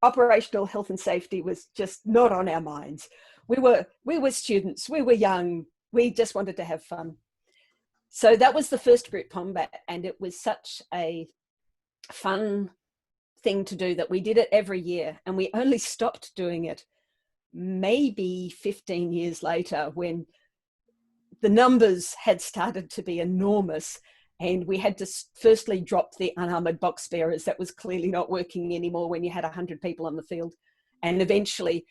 operational health and safety was just not on our minds. We were students, we were young, we just wanted to have fun. So that was the first group combat, and it was such a fun thing to do that we did it every year, and we only stopped doing it maybe 15 years later, when the numbers had started to be enormous, and we had to firstly drop the unarmored box bearers. That was clearly not working anymore when you had 100 people on the field. And eventually,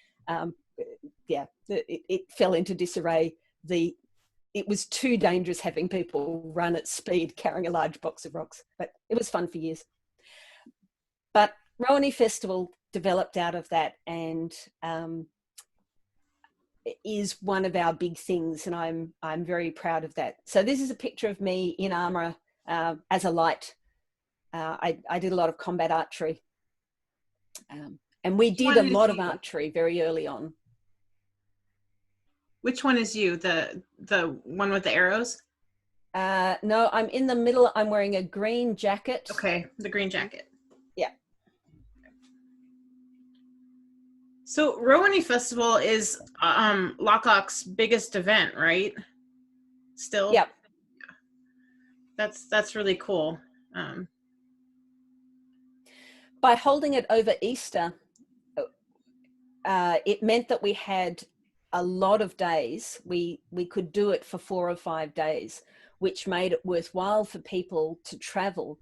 it fell into disarray. It was too dangerous having people run at speed carrying a large box of rocks, but it was fun for years. But Rowan Festival developed out of that, and is one of our big things, and I'm very proud of that. So this is a picture of me in armour as a light. I did a lot of combat archery, and we did a lot of archery very early on. Which one is you? The one with the arrows? No, I'm in the middle. I'm wearing a green jacket. Okay, the green jacket. Yeah. So Rowan Festival is Lochac's biggest event, right? Still? Yep. That's really cool. By holding it over Easter, it meant that we had a lot of days. We could do it for 4 or 5 days, which made it worthwhile for people to travel,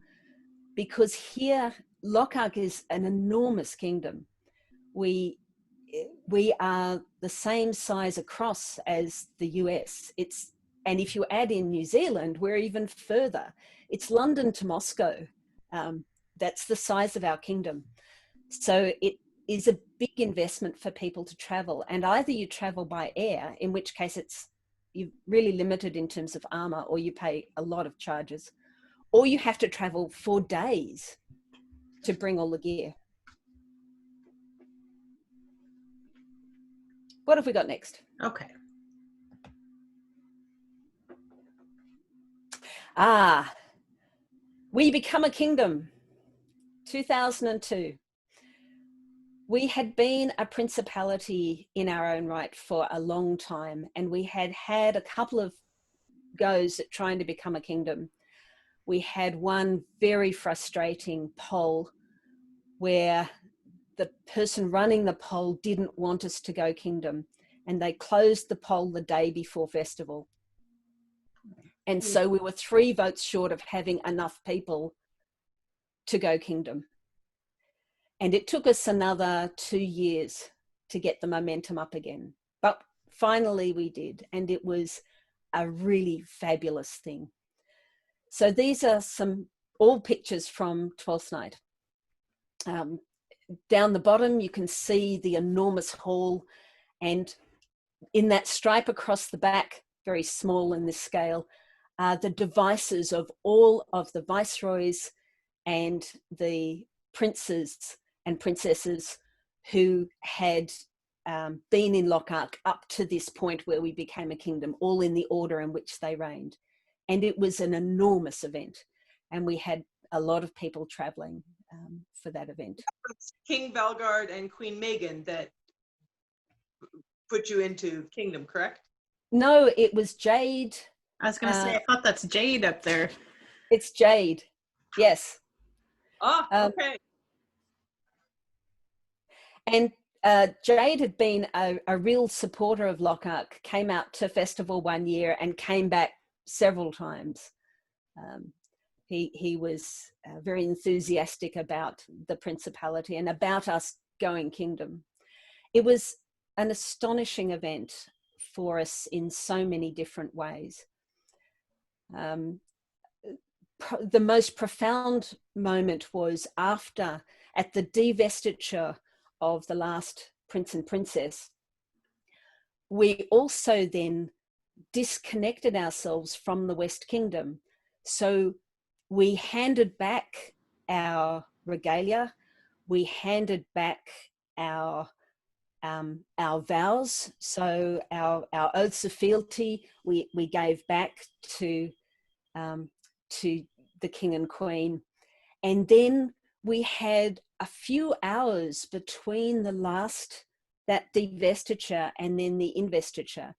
because here Lochac is an enormous kingdom. We are the same size across as the US. And if you add in New Zealand, we're even further. It's London to Moscow. That's the size of our kingdom. So it is a big investment for people to travel. And either you travel by air, in which case you're really limited in terms of armor, or you pay a lot of charges, or you have to travel for days to bring all the gear. What have we got next? Okay. We become a kingdom, 2002. We had been a principality in our own right for a long time, and we had had a couple of goes at trying to become a kingdom. We had one very frustrating poll where the person running the poll didn't want us to go kingdom, and they closed the poll the day before festival. And so we were 3 votes short of having enough people to go kingdom. And it took us another 2 years to get the momentum up again. But finally we did, and it was a really fabulous thing. So these are some all pictures from 12th night. Down the bottom, you can see the enormous hall, and in that stripe across the back, very small in this scale, are the devices of all of the viceroys and the princes and princesses who had been in Lochac up to this point where we became a kingdom, all in the order in which they reigned. And it was an enormous event, and we had a lot of people traveling for that event. King Belgard and Queen Megan that put you into kingdom, correct? No, it was Jade. I was going to say, I thought that's Jade up there. It's Jade, yes. Okay. And Jade had been a real supporter of Lochac, came out to festival one year and came back several times. He was very enthusiastic about the principality and about us going kingdom. It was an astonishing event for us in so many different ways. The most profound moment was after, at the divestiture of the last prince and princess, we also then disconnected ourselves from the West Kingdom. So we handed back our regalia, we handed back our vows, so our oaths of fealty, we gave back to the king and queen, and then we had a few hours between that divestiture and then the investiture.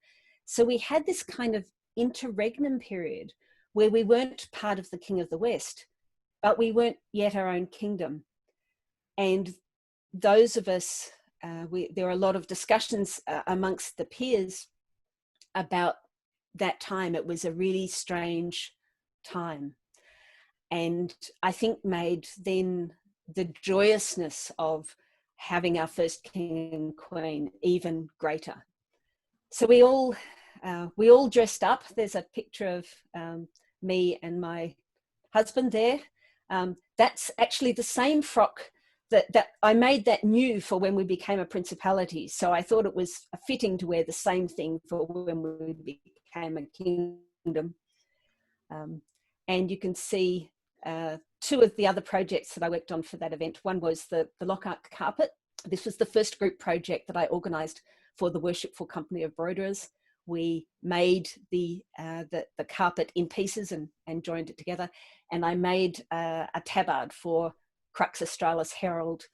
So we had this kind of interregnum period where we weren't part of the King of the West, but we weren't yet our own kingdom. And those of us, there were a lot of discussions amongst the peers about that time. It was a really strange time. And I think made then the joyousness of having our first king and queen even greater. So we all dressed up. There's a picture of me and my husband there. That's actually the same frock that I made that new for when we became a principality. So I thought it was fitting to wear the same thing for when we became a kingdom. And you can see two of the other projects that I worked on for that event. One was the Lockout Carpet. This was the first group project that I organised for the Worshipful Company of Broiderers. We made the carpet in pieces and joined it together. And I made a tabard for Crux Australis Herald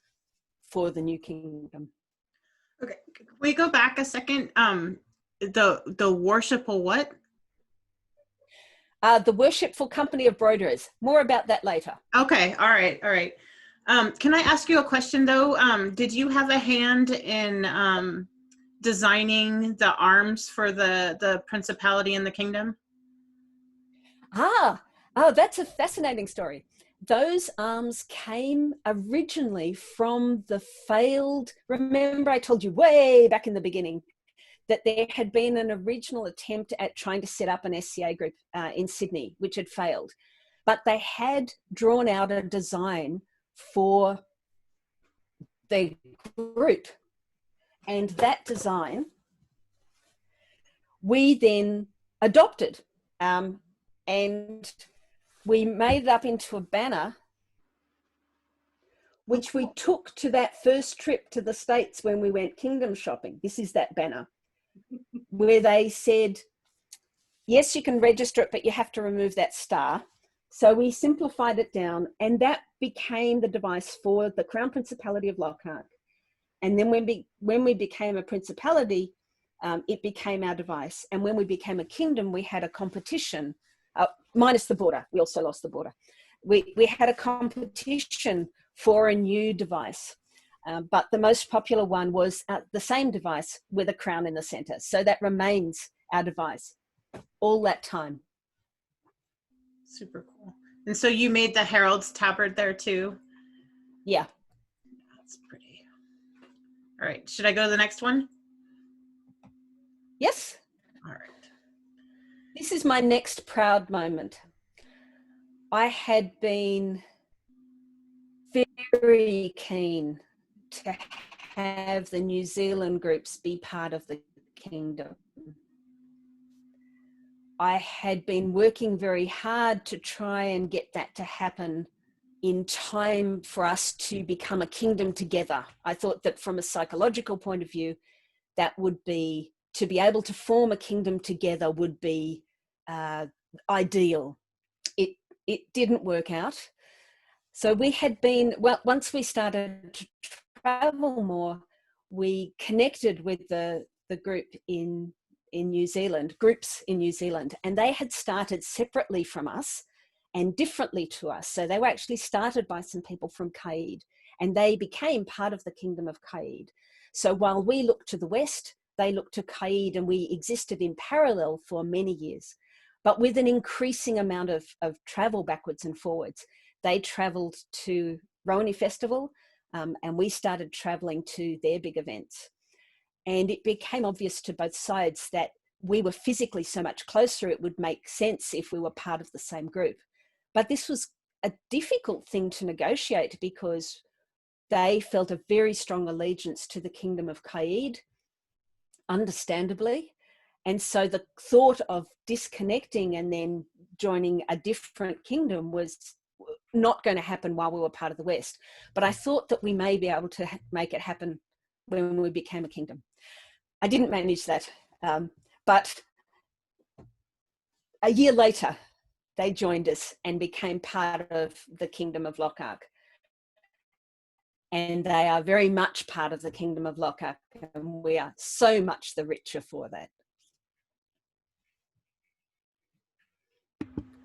for the New Kingdom. Okay, can we go back a second? The worshipful what? The Worshipful Company of Broiderers. More about that later. Okay, all right. Can I ask you a question though? Did you have a hand in designing the arms for the principality and the kingdom? Oh, that's a fascinating story. Those arms came originally from the failed, remember I told you way back in the beginning that there had been an original attempt at trying to set up an SCA group in Sydney, which had failed. But they had drawn out a design for the group. And that design, we then adopted. And we made it up into a banner, which we took to that first trip to the States when we went kingdom shopping. This is that banner, where they said, yes, you can register it, but you have to remove that star. So we simplified it down, and that became the device for the Crown Principality of Lochac. And then when we became a principality, it became our device. And when we became a kingdom, we had a competition, minus the border. We also lost the border. We had a competition for a new device. But the most popular one was the same device with a crown in the center. So that remains our device all that time. Super cool. And so you made the Herald's tabard there too? Yeah. That's pretty. All right, should I go to the next one? Yes. All right. This is my next proud moment. I had been very keen to have the New Zealand groups be part of the kingdom. I had been working very hard to try and get that to happen in time for us to become a kingdom together. I thought that from a psychological point of view, that would be, to be able to form a kingdom together would be ideal. It didn't work out. So we had been, well, once we started to travel more, we connected with the group in New Zealand, groups in New Zealand, and they had started separately from us and differently to us. So they were actually started by some people from Caid, and they became part of the kingdom of Caid. So while we looked to the west, they looked to Caid, and we existed in parallel for many years. But with an increasing amount of travel backwards and forwards, they traveled to Rowan Festival, and we started traveling to their big events. And it became obvious to both sides that we were physically so much closer, it would make sense if we were part of the same group. But this was a difficult thing to negotiate because they felt a very strong allegiance to the kingdom of Caid, understandably. And so the thought of disconnecting and then joining a different kingdom was not going to happen while we were part of the West. But I thought that we may be able to make it happen when we became a kingdom. I didn't manage that. But a year later, they joined us and became part of the kingdom of Lochac. and they are very much part of the Kingdom of Lochac, and we are so much the richer for that.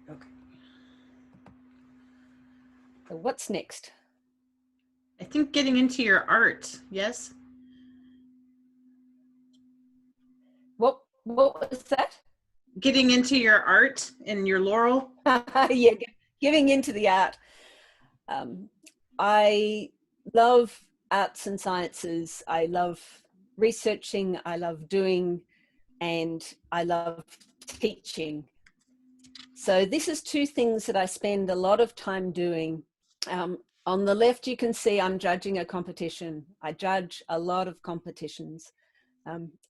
Okay. So what's next? I think getting into your art, yes? What was that? Getting into your art and your Laurel. Yeah, giving into the art. I love arts and sciences. I love researching, I love doing, and I love teaching. So this is two things that I spend a lot of time doing. On the left, you can see I'm judging a competition. I judge a lot of competitions.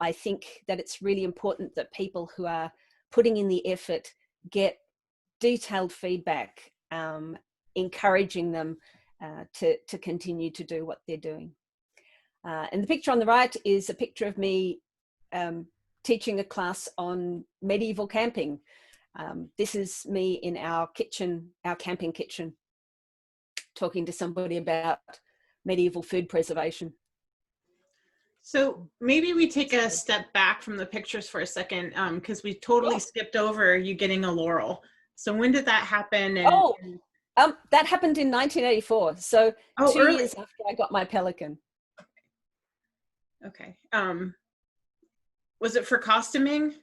I think that it's really important that people who are putting in the effort get detailed feedback, encouraging them to continue to do what they're doing. And the picture on the right is a picture of me teaching a class on medieval camping. This is me in our kitchen, our camping kitchen, talking to somebody about medieval food preservation. So maybe we take a step back from the pictures for a second, because we totally skipped over you getting a Laurel. So when did that happen? And, that happened in 1984. So 2 early. years after I got my pelican. Okay. Was it for costuming?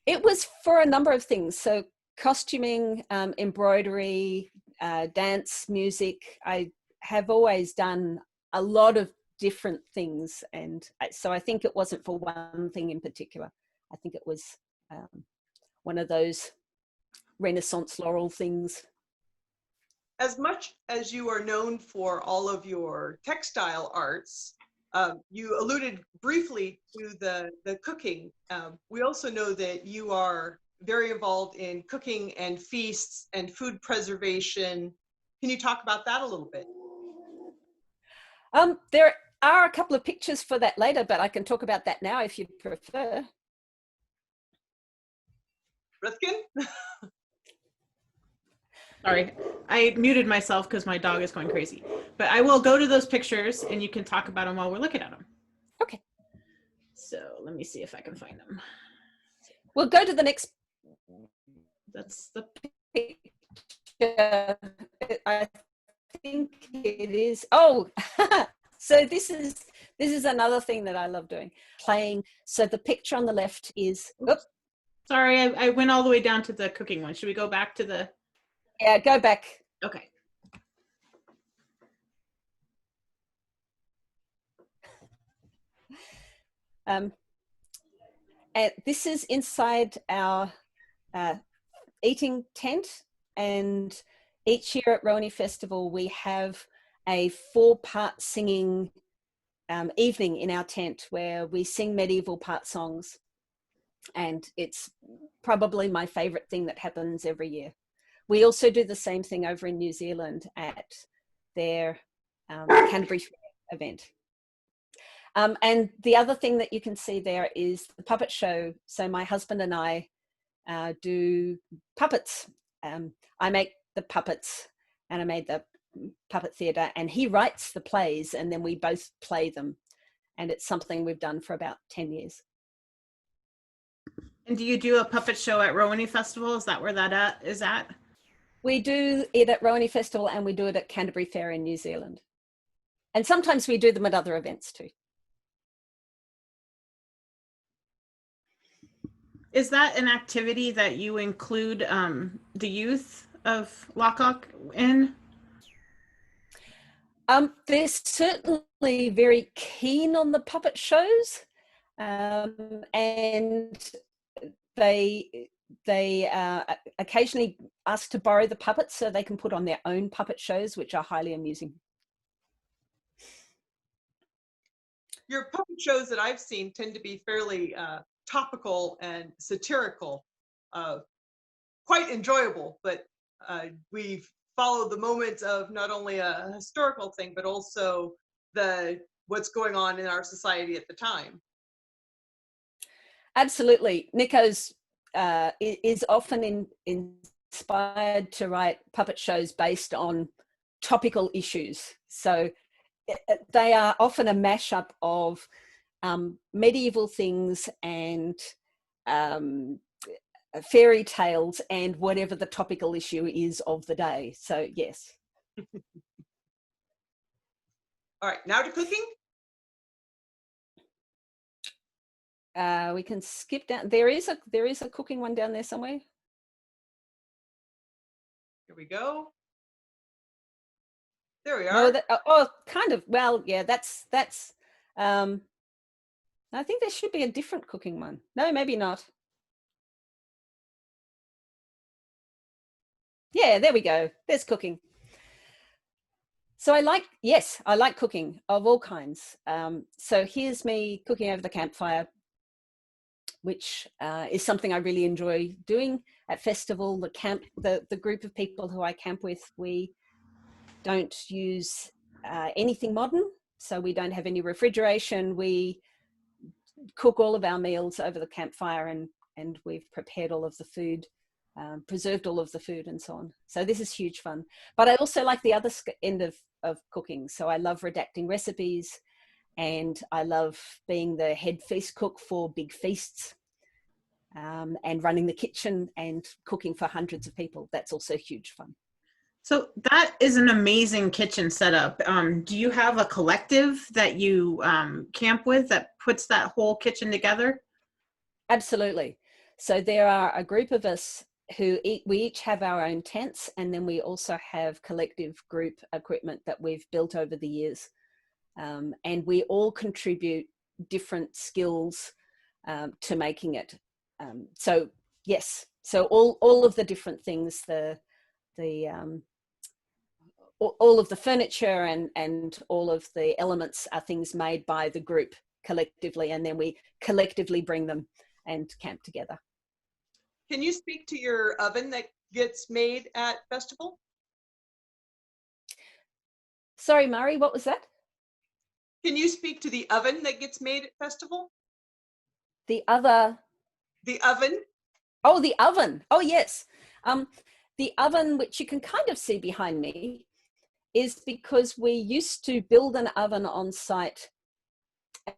It was for a number of things. So costuming, embroidery, dance, music. I have always done a lot of different things. And so I think it wasn't for one thing in particular. I think it was one of those Renaissance Laurel things. As much as you are known for all of your textile arts, you alluded briefly to the cooking. We also know that you are very involved in cooking and feasts and food preservation. Can you talk about that a little bit? There are a couple of pictures for that later, but I can talk about that now if you prefer. Rithkin? Sorry, I muted myself because my dog is going crazy. But I will go to those pictures and you can talk about them while we're looking at them. Okay. So let me see if I can find them. We'll go to the next That's the picture. I think it is. Oh, so this is another thing that I love doing, playing. So the picture on the left is. Oops. Sorry, I went all the way down to the cooking one. Should we go back to the? Yeah, go back. Okay. And this is inside our eating tent, and each year at Rowan Festival we have a 4-part singing evening in our tent where we sing medieval part songs, and it's probably my favorite thing that happens every year. We also do the same thing over in New Zealand at their Canterbury Fair event. And the other thing that you can see there is the puppet show. So my husband and I do puppets. I make the puppets and I made the puppet theatre, and he writes the plays and then we both play them. And it's something we've done for about 10 years. And do you do a puppet show at Rowan Festival? Is that where that is at? We do it at Rowan Festival and we do it at Canterbury Fair in New Zealand. And sometimes we do them at other events too. Is that an activity that you include the youth of Lochac in? They're certainly very keen on the puppet shows, and they occasionally ask to borrow the puppets so they can put on their own puppet shows, which are highly amusing. Your puppet shows that I've seen tend to be fairly topical and satirical, quite enjoyable, but we've followed the moments of not only a historical thing, but also what's going on in our society at the time. Absolutely. Nico's is often inspired to write puppet shows based on topical issues. So they are often a mashup of medieval things and fairy tales and whatever the topical issue is of the day. So yes. All right, now to cooking. We can skip down. There is a cooking one down there somewhere. Here we go. There we are. No, kind of. Well, yeah, that's. I think there should be a different cooking one. No, maybe not. Yeah, there we go. There's cooking. So I like cooking of all kinds. So here's me cooking over the campfire, which is something I really enjoy doing at festival. The group of people who I camp with, we don't use anything modern. So we don't have any refrigeration. We cook all of our meals over the campfire, and we've prepared all of the food, preserved all of the food and so on. So this is huge fun. But I also like the other end of cooking. So I love redacting recipes, and I love being the head feast cook for big feasts, and running the kitchen and cooking for hundreds of people. That's also huge fun. So that is an amazing kitchen setup. Do you have a collective that you camp with that puts that whole kitchen together? Absolutely. So there are a group of us who we each have our own tents, and then we also have collective group equipment that we've built over the years. And we all contribute different skills to making it. So yes, so all of the different things, all of the furniture and all of the elements are things made by the group collectively, and then we collectively bring them and camp together. Can you speak to your oven that gets made at festival? Sorry, Murray, what was that? Can you speak to the oven that gets made at festival? The oven? Oh, the oven. Oh, yes. The oven, which you can kind of see behind me, is because we used to build an oven on site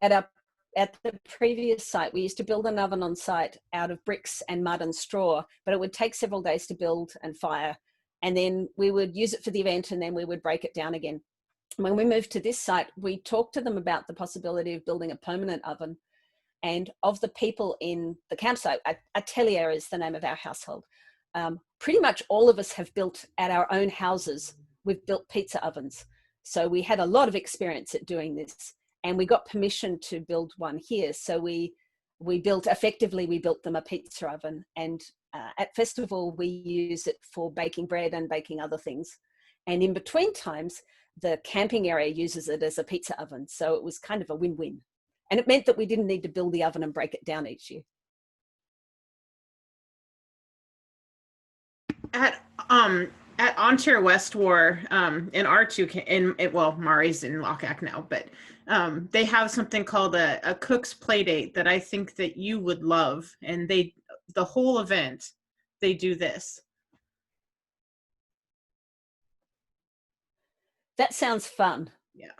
at the previous site. We used to build an oven on site out of bricks and mud and straw, but it would take several days to build and fire. And then we would use it for the event, and then we would break it down again. When we moved to this site, we talked to them about the possibility of building a permanent oven. And of the people in the campsite, Atelier is the name of our household. Pretty much all of us have built at our own houses. We've built pizza ovens. So we had a lot of experience at doing this, and we got permission to build one here. So we built them a pizza oven, and at festival, we use it for baking bread and baking other things. And in between times, the camping area uses it as a pizza oven. So it was kind of a win-win. And it meant that we didn't need to build the oven and break it down each year. At Ontario West War, in our two, Mari's in Lochac now, but they have something called a cook's play date that I think that you would love. And the whole event, they do this. That sounds fun. Yeah.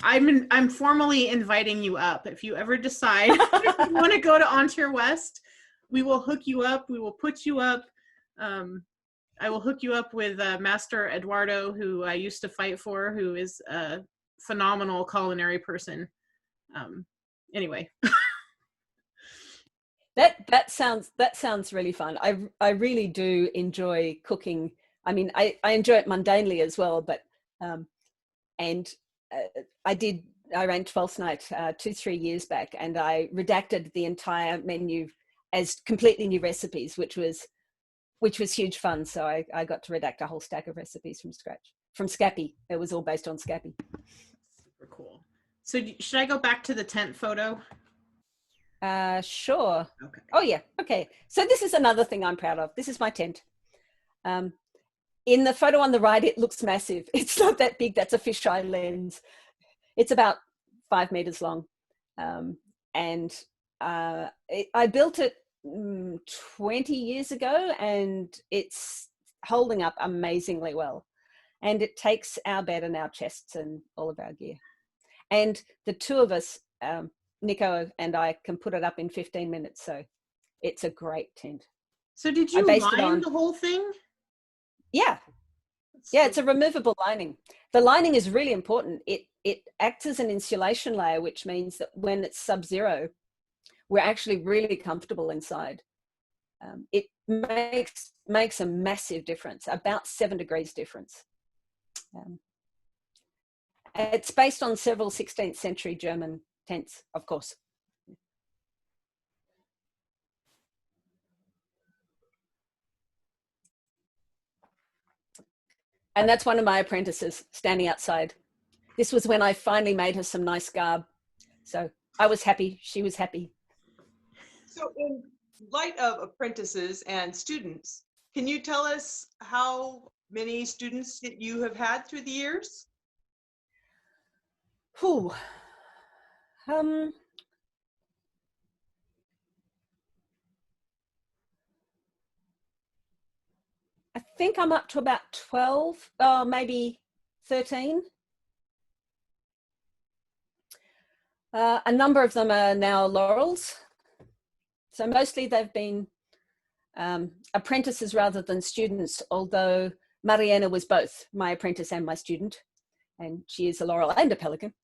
I'm formally inviting you up. If you ever decide if you want to go to Ontario West, we will hook you up. We will put you up. I will hook you up with Master Eduardo, who I used to fight for, who is a phenomenal culinary person. Anyway. That sounds really fun. I really do enjoy cooking. I mean, I enjoy it mundanely as well, but I ran 12th Night 2-3 years back, and I redacted the entire menu as completely new recipes, which was huge fun. So I got to redact a whole stack of recipes from scratch, from Scappy. It was all based on Scappy. Super cool. So should I go back to the tent photo? Sure. Okay. Oh yeah. Okay. So this is another thing I'm proud of. This is my tent. In the photo on the right, it looks massive. It's not that big. That's a fisheye lens. It's about 5 meters long. And I built it 20 years ago, and it's holding up amazingly well. And it takes our bed and our chests and all of our gear. And the two of us, Nico and I, can put it up in 15 minutes. So it's a great tent. So did you line the whole thing? Yeah. Yeah, it's a removable lining. The lining is really important. It acts as an insulation layer, which means that when it's sub-zero, we're actually really comfortable inside. It makes a massive difference, about 7 degrees difference. It's based on several 16th century German tents, of course. And that's one of my apprentices standing outside. This was when I finally made her some nice garb. So I was happy, she was happy. So in light of apprentices and students, can you tell us how many students that you have had through the years? Whew. I think I'm up to about 12, maybe 13. A number of them are now Laurels. So mostly they've been apprentices rather than students, although Mariana was both my apprentice and my student, and she is a Laurel and a Pelican.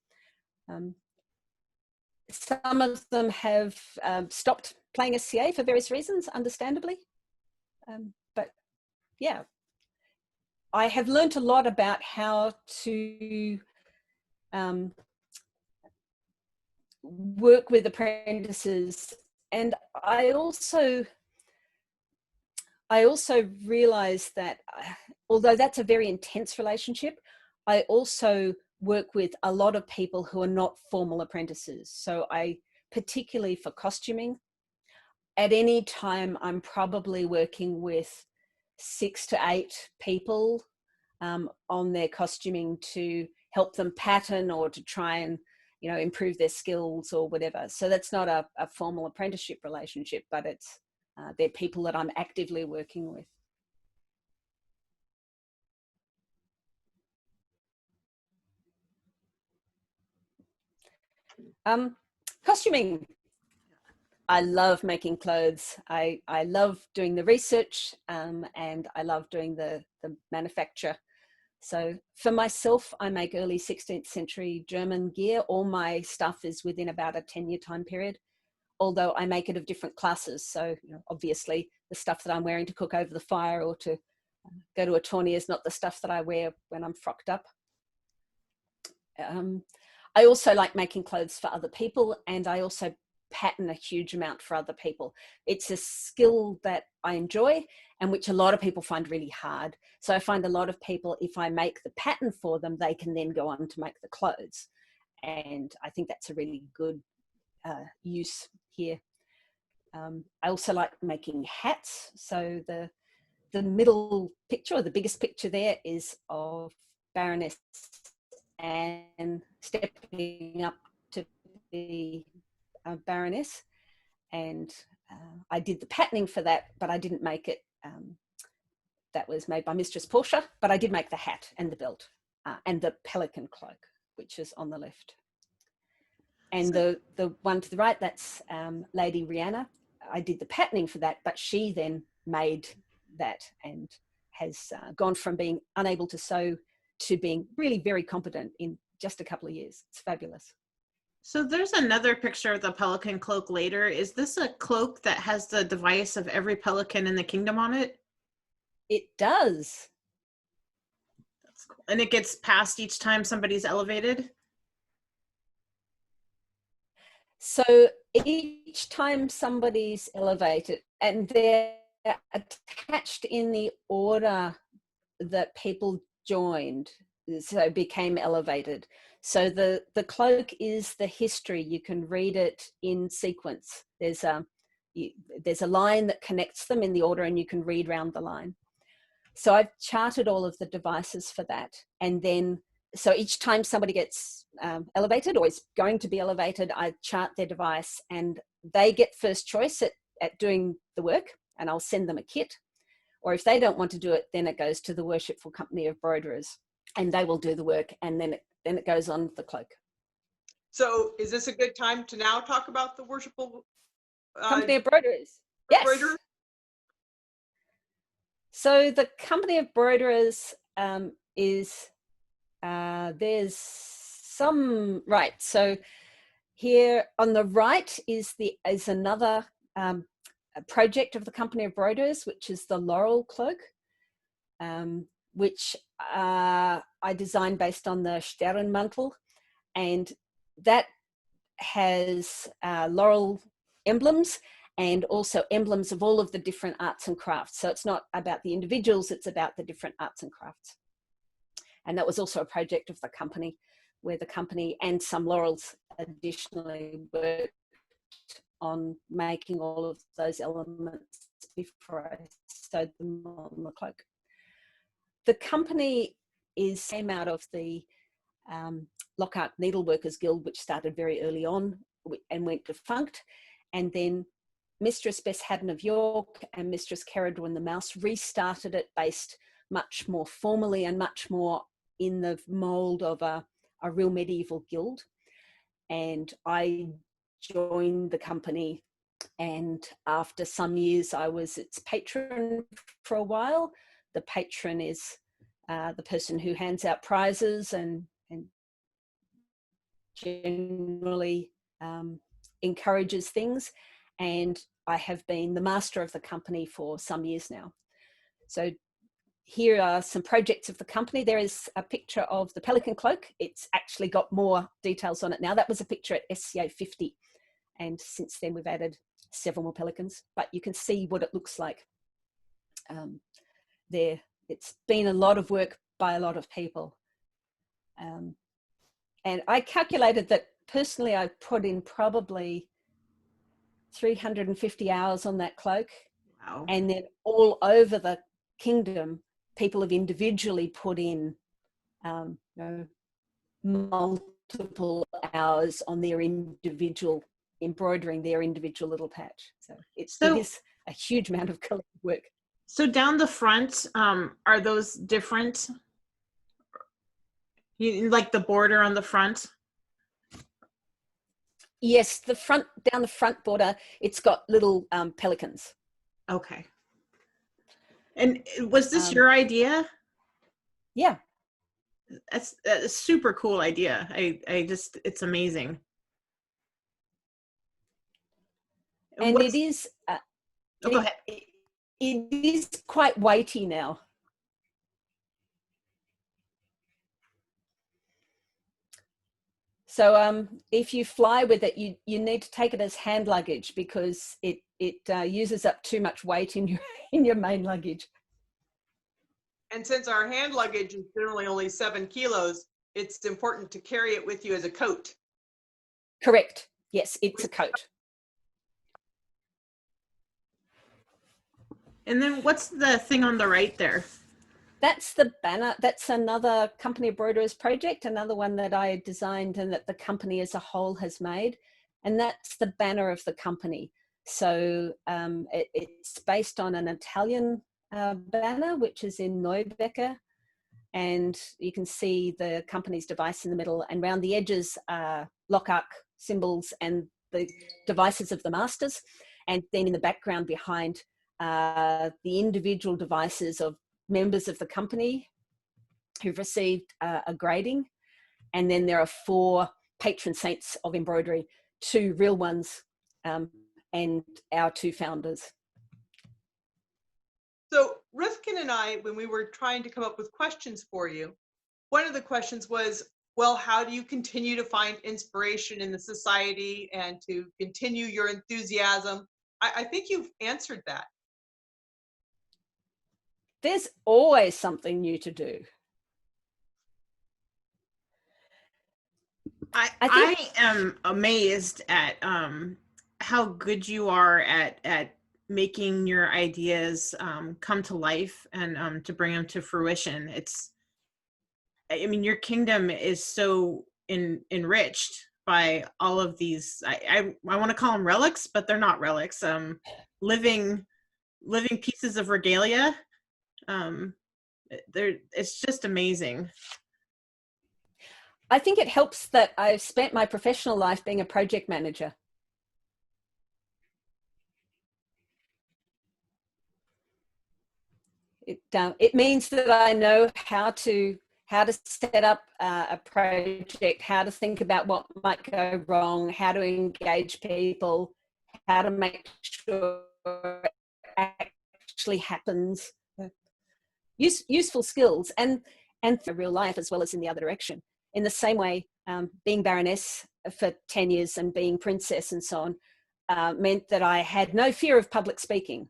Some of them have stopped playing SCA for various reasons, understandably. But yeah, I have learnt a lot about how to work with apprentices, and I also realize that although that's a very intense relationship, I also work with a lot of people who are not formal apprentices. So I, particularly for costuming, at any time I'm probably working with 6 to 8 people on their costuming to help them pattern or to try and, you know, improve their skills or whatever. So that's not a formal apprenticeship relationship, but it's they're people that I'm actively working with. Costuming. I love making clothes. I love doing the research and I love doing the manufacture. So for myself, I make early 16th century German gear. All my stuff is within about a 10-year time period, although I make it of different classes. So, you know, obviously the stuff that I'm wearing to cook over the fire or to go to a tourney is not the stuff that I wear when I'm frocked up. I also like making clothes for other people, and I also pattern a huge amount for other people. It's a skill that I enjoy and which a lot of people find really hard. So I find a lot of people, if I make the pattern for them, they can then go on to make the clothes. And I think that's a really good use here. I also like making hats. So the middle picture, or the biggest picture there, is of Baroness Anne stepping up to be a Baroness, and I did the patterning for that, but I didn't make it. That was made by Mistress Portia, but I did make the hat and the belt and the pelican cloak, which is on the left. And the one to the right, that's Lady Rihanna. I did the patterning for that, but she then made that and has gone from being unable to sew to being really very competent in just a couple of years. It's fabulous. So there's another picture of the pelican cloak later. Is this a cloak that has the device of every pelican in the kingdom on it? It does. That's cool. And it gets passed each time somebody's elevated? So each time somebody's elevated, and they're attached in the order that people joined, so became elevated. So the cloak is the history. You can read it in sequence. There's a line that connects them in the order, and you can read round the line. So I've charted all of the devices for that. And then, so each time somebody gets elevated or is going to be elevated, I chart their device, and they get first choice at doing the work, and I'll send them a kit. Or if they don't want to do it, then it goes to the Worshipful Company of Broiderers. and they will do the work, and then it goes on the cloak. So is this a good time to now talk about the worshipful Company of Broiderers? Yes. embroiderer? So the Company of Broiderers is, there's some, right, so here on the right is another project of the Company of Broiderers, which is the Laurel Cloak, which I designed based on the Sternmantel, and that has laurel emblems and also emblems of all of the different arts and crafts. So it's not about the individuals, it's about the different arts and crafts. And that was also a project of the company, where the company and some laurels additionally worked on making all of those elements before I sewed them on the cloak. The company came out of the Lockout Needleworkers Guild, which started very early on and went defunct. And then Mistress Bess Haddon of York and Mistress Caradwin the Mouse restarted it, based much more formally and much more in the mold of a real medieval guild. And I joined the company, and after some years I was its patron for a while. The patron is the person who hands out prizes and generally encourages things, and I have been the master of the company for some years now. So here are some projects of the company. There is a picture of the pelican cloak. It's actually got more details on it now. That was a picture at SCA 50, and since then we've added several more pelicans, but you can see what it looks like there. It's been a lot of work by a lot of people. And I calculated that personally I put in probably 350 hours on that cloak. Wow. And then all over the kingdom, people have individually put in multiple hours on their individual, embroidering their individual little patch. So it is a huge amount of collective work. So down the front, are those different? Like the border on the front? Yes, down the front border, it's got little pelicans. Okay. And was this your idea? Yeah. That's a super cool idea. It's amazing. And it is, go ahead. It is quite weighty now. So if you fly with it, you need to take it as hand luggage, because it uses up too much weight in your main luggage. And since our hand luggage is generally only 7 kilos, it's important to carry it with you as a coat. Correct. Yes, it's a coat. And then what's the thing on the right there? That's the banner. That's another Company of Broiderers project, another one that I designed and that the company as a whole has made. And that's the banner of the company. So it's based on an Italian banner, which is in Neubecker. And you can see the company's device in the middle, and around the edges are Lochac symbols and the devices of the masters. And then in the background behind the individual devices of members of the company who've received a grading. And then there are 4 patron saints of embroidery, 2 real ones, and our 2 founders. So Rifkin and I, when we were trying to come up with questions for you, one of the questions was, well, how do you continue to find inspiration in the society and to continue your enthusiasm? I think you've answered that. There's always something new to do. I am amazed at how good you are at making your ideas come to life and to bring them to fruition. I mean, your kingdom is so enriched by all of these. I want to call them relics, but they're not relics. Living pieces of regalia. It's just amazing. I think it helps that I've spent my professional life being a project manager. It means that I know how to set up a project, how to think about what might go wrong, how to engage people, how to make sure it actually happens. Useful skills, and for real life as well as in the other direction. In the same way, being Baroness for 10 years and being Princess and so on meant that I had no fear of public speaking.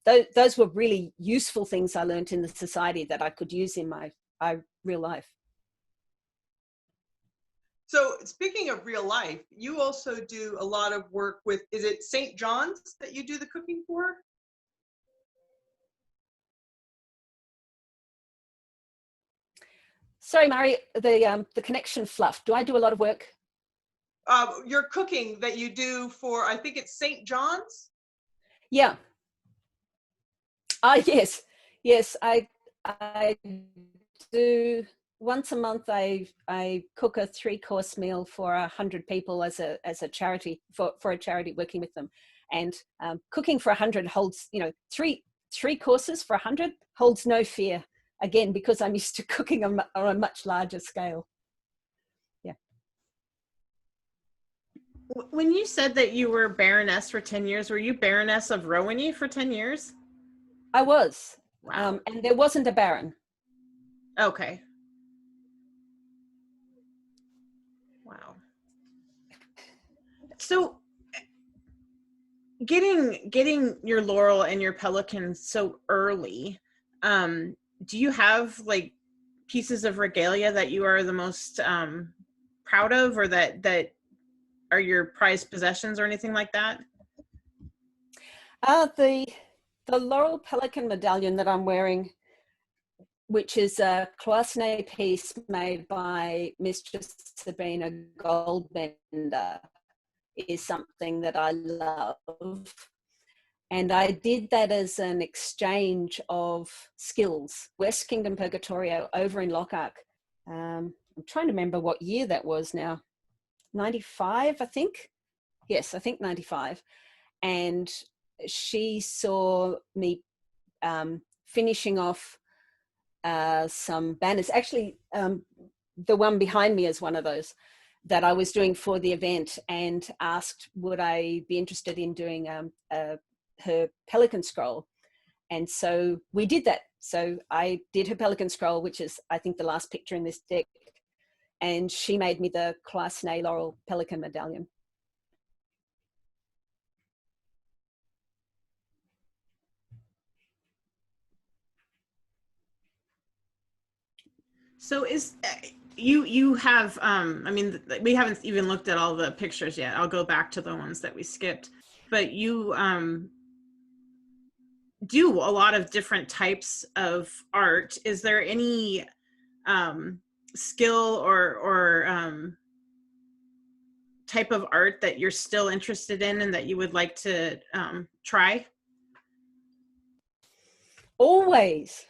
Those were really useful things I learned in the society that I could use in my real life. So speaking of real life, you also do a lot of work with, is it St. John's that you do the cooking for? Sorry, Mari, the connection fluffed. Do I do a lot of work? Your cooking that you do for, I think it's St. John's? Yeah. Yes. I do once a month. I cook a 3-course meal for 100 people as a charity, for a charity, working with them. And cooking for 100 holds, three courses for 100 holds no fear. Again, because I'm used to cooking on a much larger scale. Yeah. When you said that you were Baroness for 10 years, were you Baroness of Rowan for 10 years? I was. Wow. And there wasn't a Baron. Okay. Wow. So getting your laurel and your pelican so early, do you have like pieces of regalia that you are the most proud of, or that are your prized possessions or anything like that? The Laurel Pelican medallion that I'm wearing, which is a cloisonné piece made by Mistress Sabina Goldbender, is something that I love. And I did that as an exchange of skills. West Kingdom Purgatorio over in Lochac. I'm trying to remember what year that was now. 95, I think. Yes, I think 95. And she saw me finishing off some banners. Actually, the one behind me is one of those that I was doing for the event, and asked would I be interested in doing her pelican scroll. And so we did that. So I did her pelican scroll, which is, I think, the last picture in this deck, and she made me the cloisonné Laurel Pelican medallion. So is you have I mean, we haven't even looked at all the pictures yet. I'll go back to the ones that we skipped, but you do a lot of different types of art. Is there any skill or type of art that you're still interested in and that you would like to try? Always.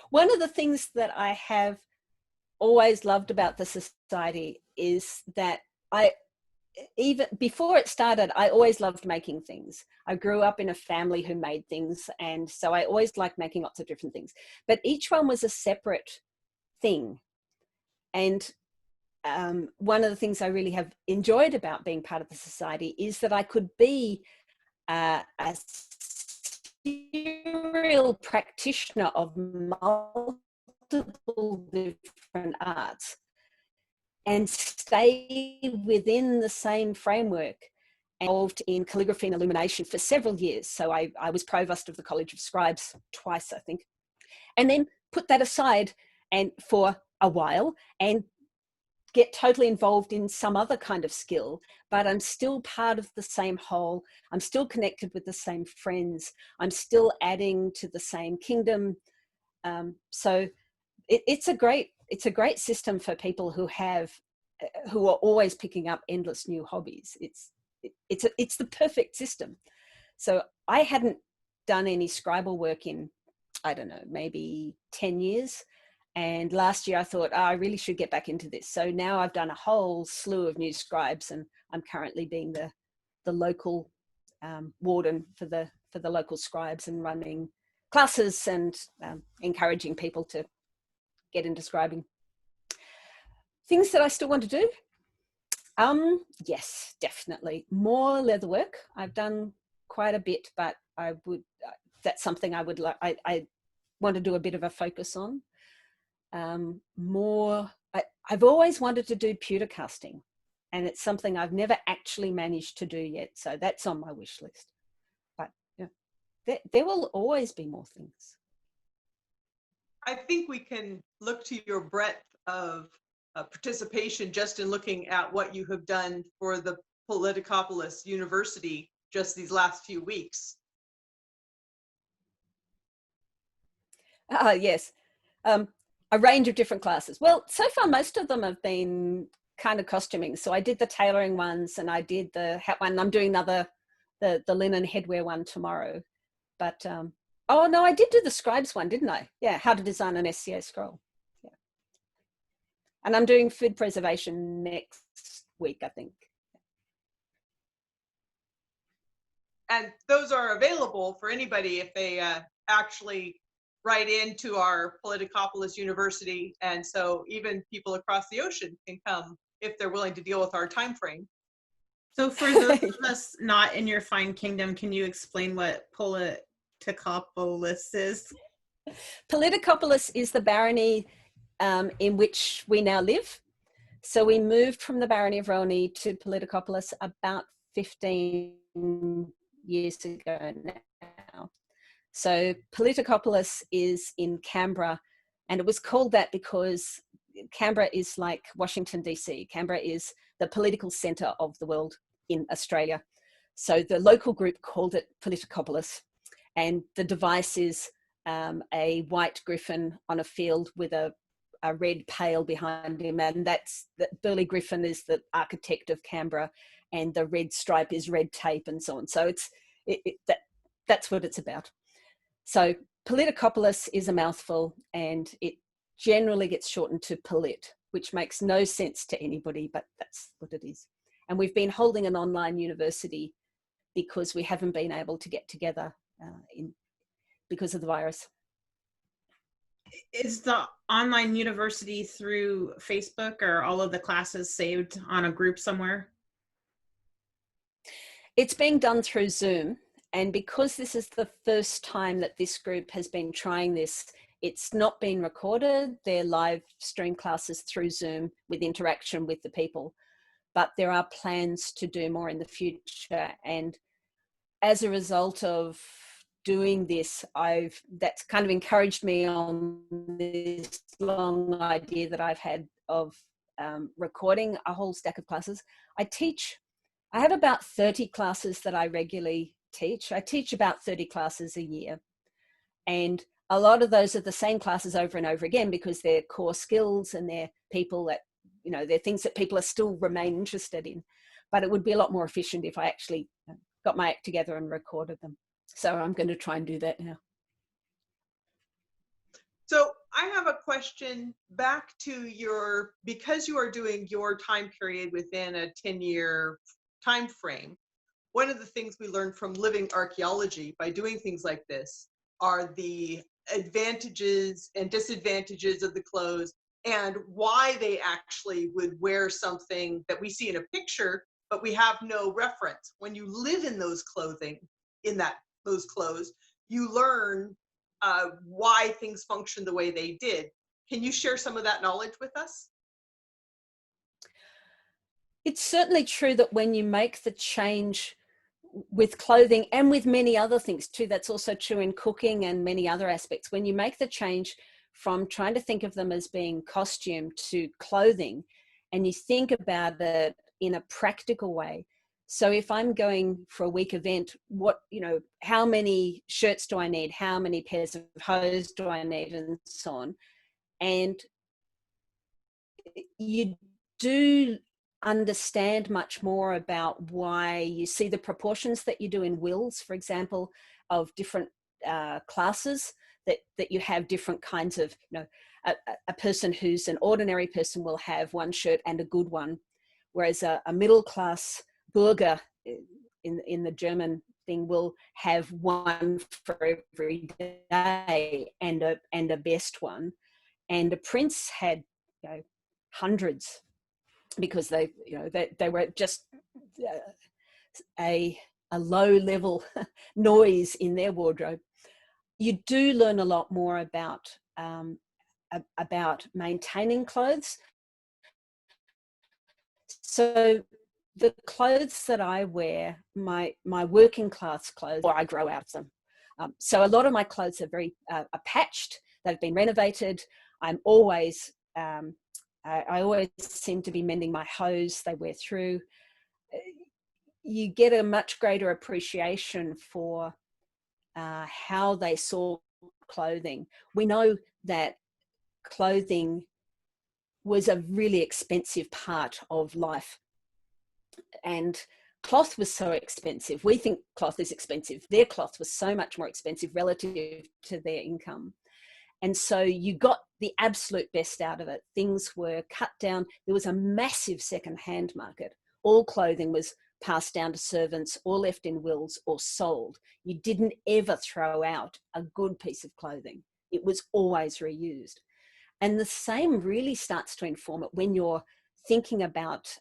One of the things that I have always loved about the society is that even before it started, I always loved making things. I grew up in a family who made things, and so I always liked making lots of different things. But each one was a separate thing. And one of the things I really have enjoyed about being part of the society is that I could be a serial practitioner of multiple different arts and stay within the same framework, involved in calligraphy and illumination for several years. So I was provost of the College of Scribes twice, I think, and then put that aside and for a while and get totally involved in some other kind of skill, but I'm still part of the same whole. I'm still connected with the same friends. I'm still adding to the same kingdom. So it's a great system for people who are always picking up endless new hobbies. It's the perfect system. So I hadn't done any scribal work in, I don't know, maybe 10 years. And last year I thought, I really should get back into this. So now I've done a whole slew of new scribes, and I'm currently being the local warden for the local scribes and running classes and encouraging people to get into scribing. Things that I still want to do? Yes, definitely. More leatherwork. I've done quite a bit, but that's something I would like, I want to do a bit of a focus on. I've always wanted to do pewter casting, and it's something I've never actually managed to do yet. So that's on my wish list. But there will always be more things. I think we can look to your breadth of participation just in looking at what you have done for the Politicopolis University just these last few weeks. Yes, a range of different classes. Well, so far most of them have been kind of costuming. So I did the tailoring ones, and I did the hat one. I'm doing the linen headwear one tomorrow. But oh no, I did do the scribes one, didn't I? Yeah, how to design an SCA scroll. Yeah. And I'm doing food preservation next week, I think. And those are available for anybody if they actually write into our Politicopolis University. And so even people across the ocean can come if they're willing to deal with our time frame. So for those of us not in your fine kingdom, can you explain what Politicopolis is? Politicopolis is the barony in which we now live. So we moved from the barony of Rowan to Politicopolis about 15 years ago now. So Politicopolis is in Canberra, and it was called that because Canberra is like Washington, DC. Canberra is the political center of the world in Australia. So the local group called it Politicopolis, and the device is a white griffin on a field with a red pale behind him, and that's Burley Griffin is the architect of Canberra, and the red stripe is red tape and so on. So that's what it's about. So Politicopolis is a mouthful, and it generally gets shortened to Polit, which makes no sense to anybody, but that's what it is. And we've been holding an online university because we haven't been able to get together because of the virus. Is the online university through Facebook, or all of the classes saved on a group somewhere? It's being done through Zoom. And because this is the first time that this group has been trying this, it's not been recorded. They're live stream classes through Zoom with interaction with the people. But there are plans to do more in the future. And as a result of doing this, that's kind of encouraged me on this long idea that I've had of recording a whole stack of classes. I have about 30 classes that I regularly teach. I teach about 30 classes a year, and a lot of those are the same classes over and over again because they're core skills and they're people that, they're things that people are still remain interested in. But it would be a lot more efficient if I actually got my act together and recorded them. So I'm going to try and do that now. So I have a question back to because you are doing your time period within a 10-year time frame. One of the things we learned from living archaeology by doing things like this are the advantages and disadvantages of the clothes and why they actually would wear something that we see in a picture, but we have no reference. When you live in those clothing, those clothes, you learn why things function the way they did. Can you share some of that knowledge with us? It's certainly true that when you make the change with clothing and with many other things too, that's also true in cooking and many other aspects. When you make the change from trying to think of them as being costume to clothing, and you think about it in a practical way. So if I'm going for a week event, how many shirts do I need? How many pairs of hose do I need? And so on. And you do understand much more about why you see the proportions that you do in wills, for example, of different classes, that you have different kinds of, a person who's an ordinary person will have one shirt and a good one, whereas a middle class Bürger in the German thing will have one for every day and a best one, and a prince had hundreds, because they were just a low level noise in their wardrobe. You do learn a lot more about maintaining clothes. So the clothes that I wear, my working class clothes, or I grow out of them. So a lot of my clothes are very are patched. They've been renovated. I'm always I always seem to be mending my hose. They wear through. You get a much greater appreciation for how they saw clothing. We know that clothing was a really expensive part of life, and cloth was so expensive. We think cloth is expensive. Their cloth was so much more expensive relative to their income. And so you got the absolute best out of it. Things were cut down. There was a massive second-hand market. All clothing was passed down to servants or left in wills or sold. You didn't ever throw out a good piece of clothing. It was always reused. And the same really starts to inform it when you're thinking about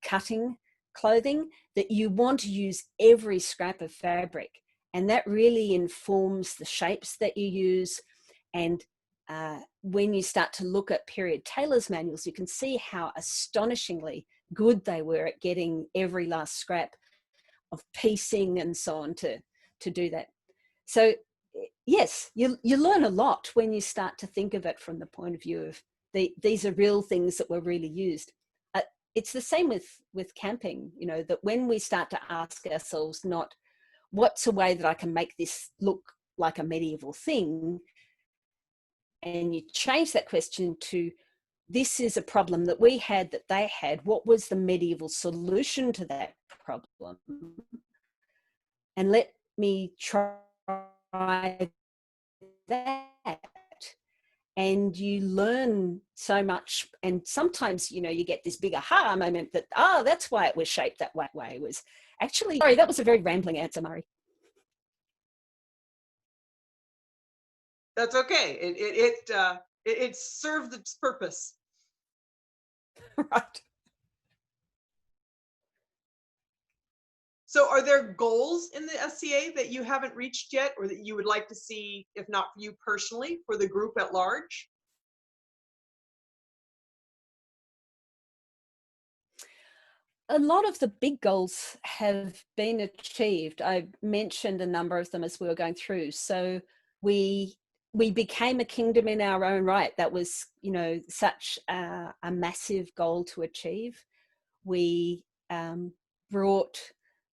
cutting clothing, that you want to use every scrap of fabric. And that really informs the shapes that you use. And when you start to look at period tailors' manuals, you can see how astonishingly good they were at getting every last scrap of piecing and so on to do that. So yes, you learn a lot when you start to think of it from the point of view of these are real things that were really used. It's the same with camping, that when we start to ask ourselves not what's a way that I can make this look like a medieval thing, and you change that question to this is a problem that we had, that they had, what was the medieval solution to that problem? And let me try that. And you learn so much, and sometimes you get this big aha moment that that's why it was shaped that way. It was actually, sorry, that was a very rambling answer, Murray. That's okay. It served its purpose. Right. So are there goals in the SCA that you haven't reached yet, or that you would like to see, if not for you personally, for the group at large? A lot of the big goals have been achieved. I mentioned a number of them as we were going through. So we became a kingdom in our own right. That was, such a massive goal to achieve. We brought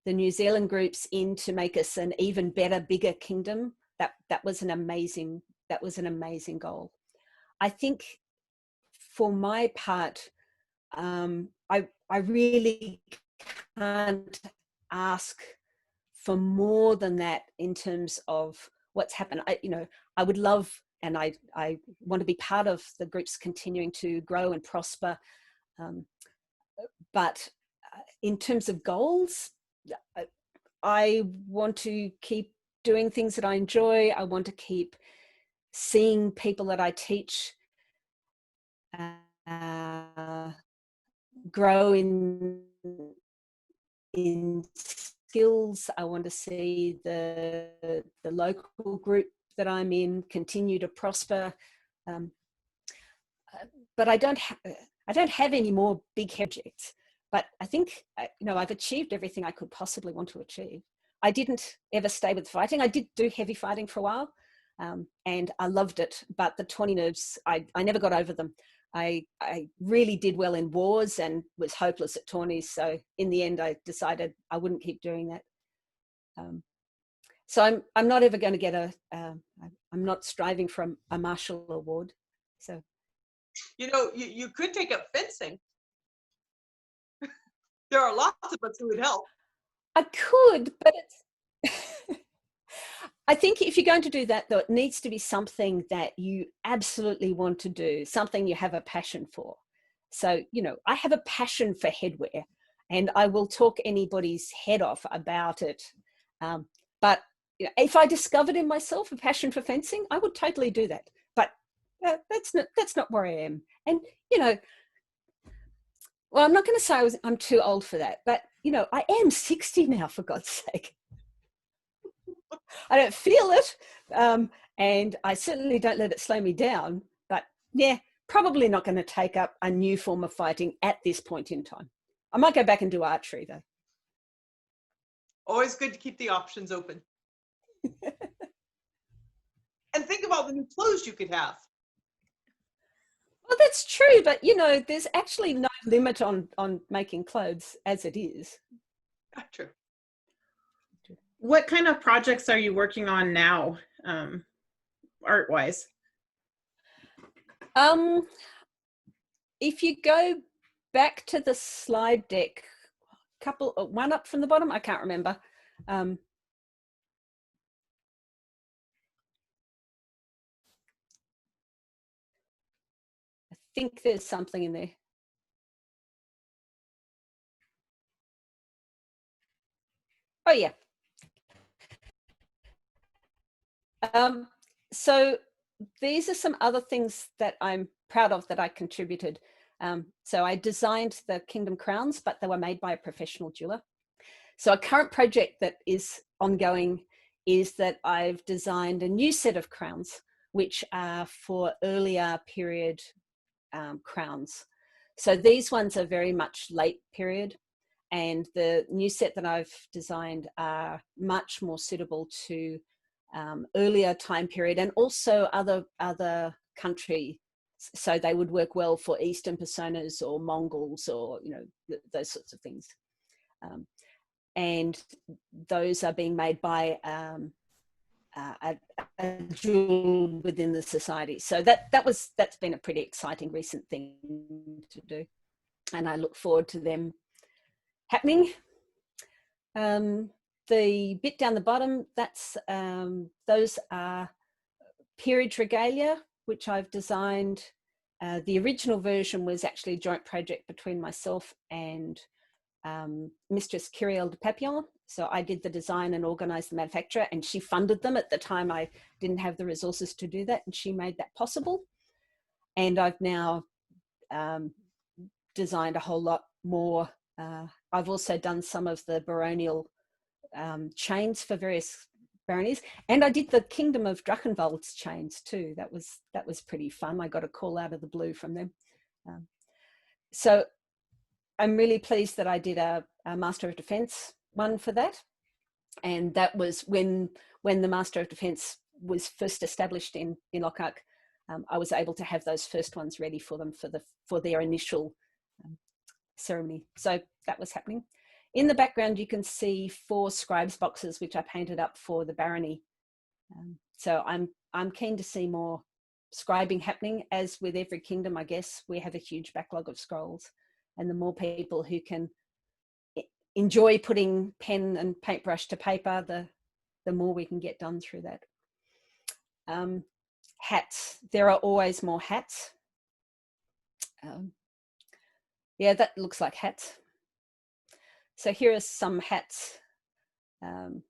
the New Zealand groups in to make us an even better, bigger kingdom. That was an amazing goal. I think for my part, I really can't ask for more than that in terms of what's happened. I would love, and I want to be part of the groups continuing to grow and prosper. But in terms of goals, I want to keep doing things that I enjoy. I want to keep seeing people that I teach grow in skills. I want to see the local group that I'm in continue to prosper. But I don't have any more big projects. But I think I've achieved everything I could possibly want to achieve. I didn't ever stay with fighting. I did do heavy fighting for a while, and I loved it. But the 20 nerves, I never got over them. I really did well in wars and was hopeless at tourneys. So in the end, I decided I wouldn't keep doing that. So I'm not ever going to get I'm not striving for a Marshall Award. So, you could take up fencing. There are lots of us who would help. I could, but I think if you're going to do that, though, it needs to be something that you absolutely want to do, something you have a passion for. So, you know, I have a passion for headwear, and I will talk anybody's head off about it. But you know, if I discovered in myself a passion for fencing, I would totally do that. But that's not where I am. And, you know, well, I'm not going to say I'm too old for that, but, you know, I am 60 now, for God's sake. I don't feel it, and I certainly don't let it slow me down. But yeah, probably not going to take up a new form of fighting at this point in time. I might go back and do archery, though. Always good to keep the options open. And think about the new clothes you could have. Well, that's true, but you know, there's actually no limit on making clothes as it is. True. What kind of projects are you working on now, art-wise? If you go back to the slide deck, one up from the bottom, I can't remember. I think there's something in there. Oh yeah. So these are some other things that I'm proud of that I contributed. So I designed the Kingdom crowns, but they were made by a professional jeweler. So a current project that is ongoing is that I've designed a new set of crowns, which are for earlier period crowns. So these ones are very much late period, and the new set that I've designed are much more suitable to earlier time period, and also other country. So they would work well for Eastern personas or Mongols, or you know, those sorts of things. And those are being made by a jewel within the society. So that's been a pretty exciting recent thing to do, and I look forward to them happening. The bit down the bottom, those are peerage regalia, which I've designed. The original version was actually a joint project between myself and Mistress Kyrielle de Papillon. So I did the design and organized the manufacture, and she funded them. At the time I didn't have the resources to do that, and she made that possible. And I've now designed a whole lot more. I've also done some of the baronial chains for various baronies, and I did the Kingdom of Drachenwald's chains too. That was pretty fun. I got a call out of the blue from them. So I'm really pleased that I did a Master of Defense one for that, and that was when the Master of Defense was first established in Lochac. I was able to have those first ones ready for them for their initial ceremony. So that was happening. In the background, you can see 4 scribes boxes, which I painted up for the barony. So I'm keen to see more scribing happening. As with every kingdom, I guess, we have a huge backlog of scrolls, and the more people who can enjoy putting pen and paintbrush to paper, the more we can get done through that. Hats. There are always more hats. Yeah, that looks like hats. So here are some hats. You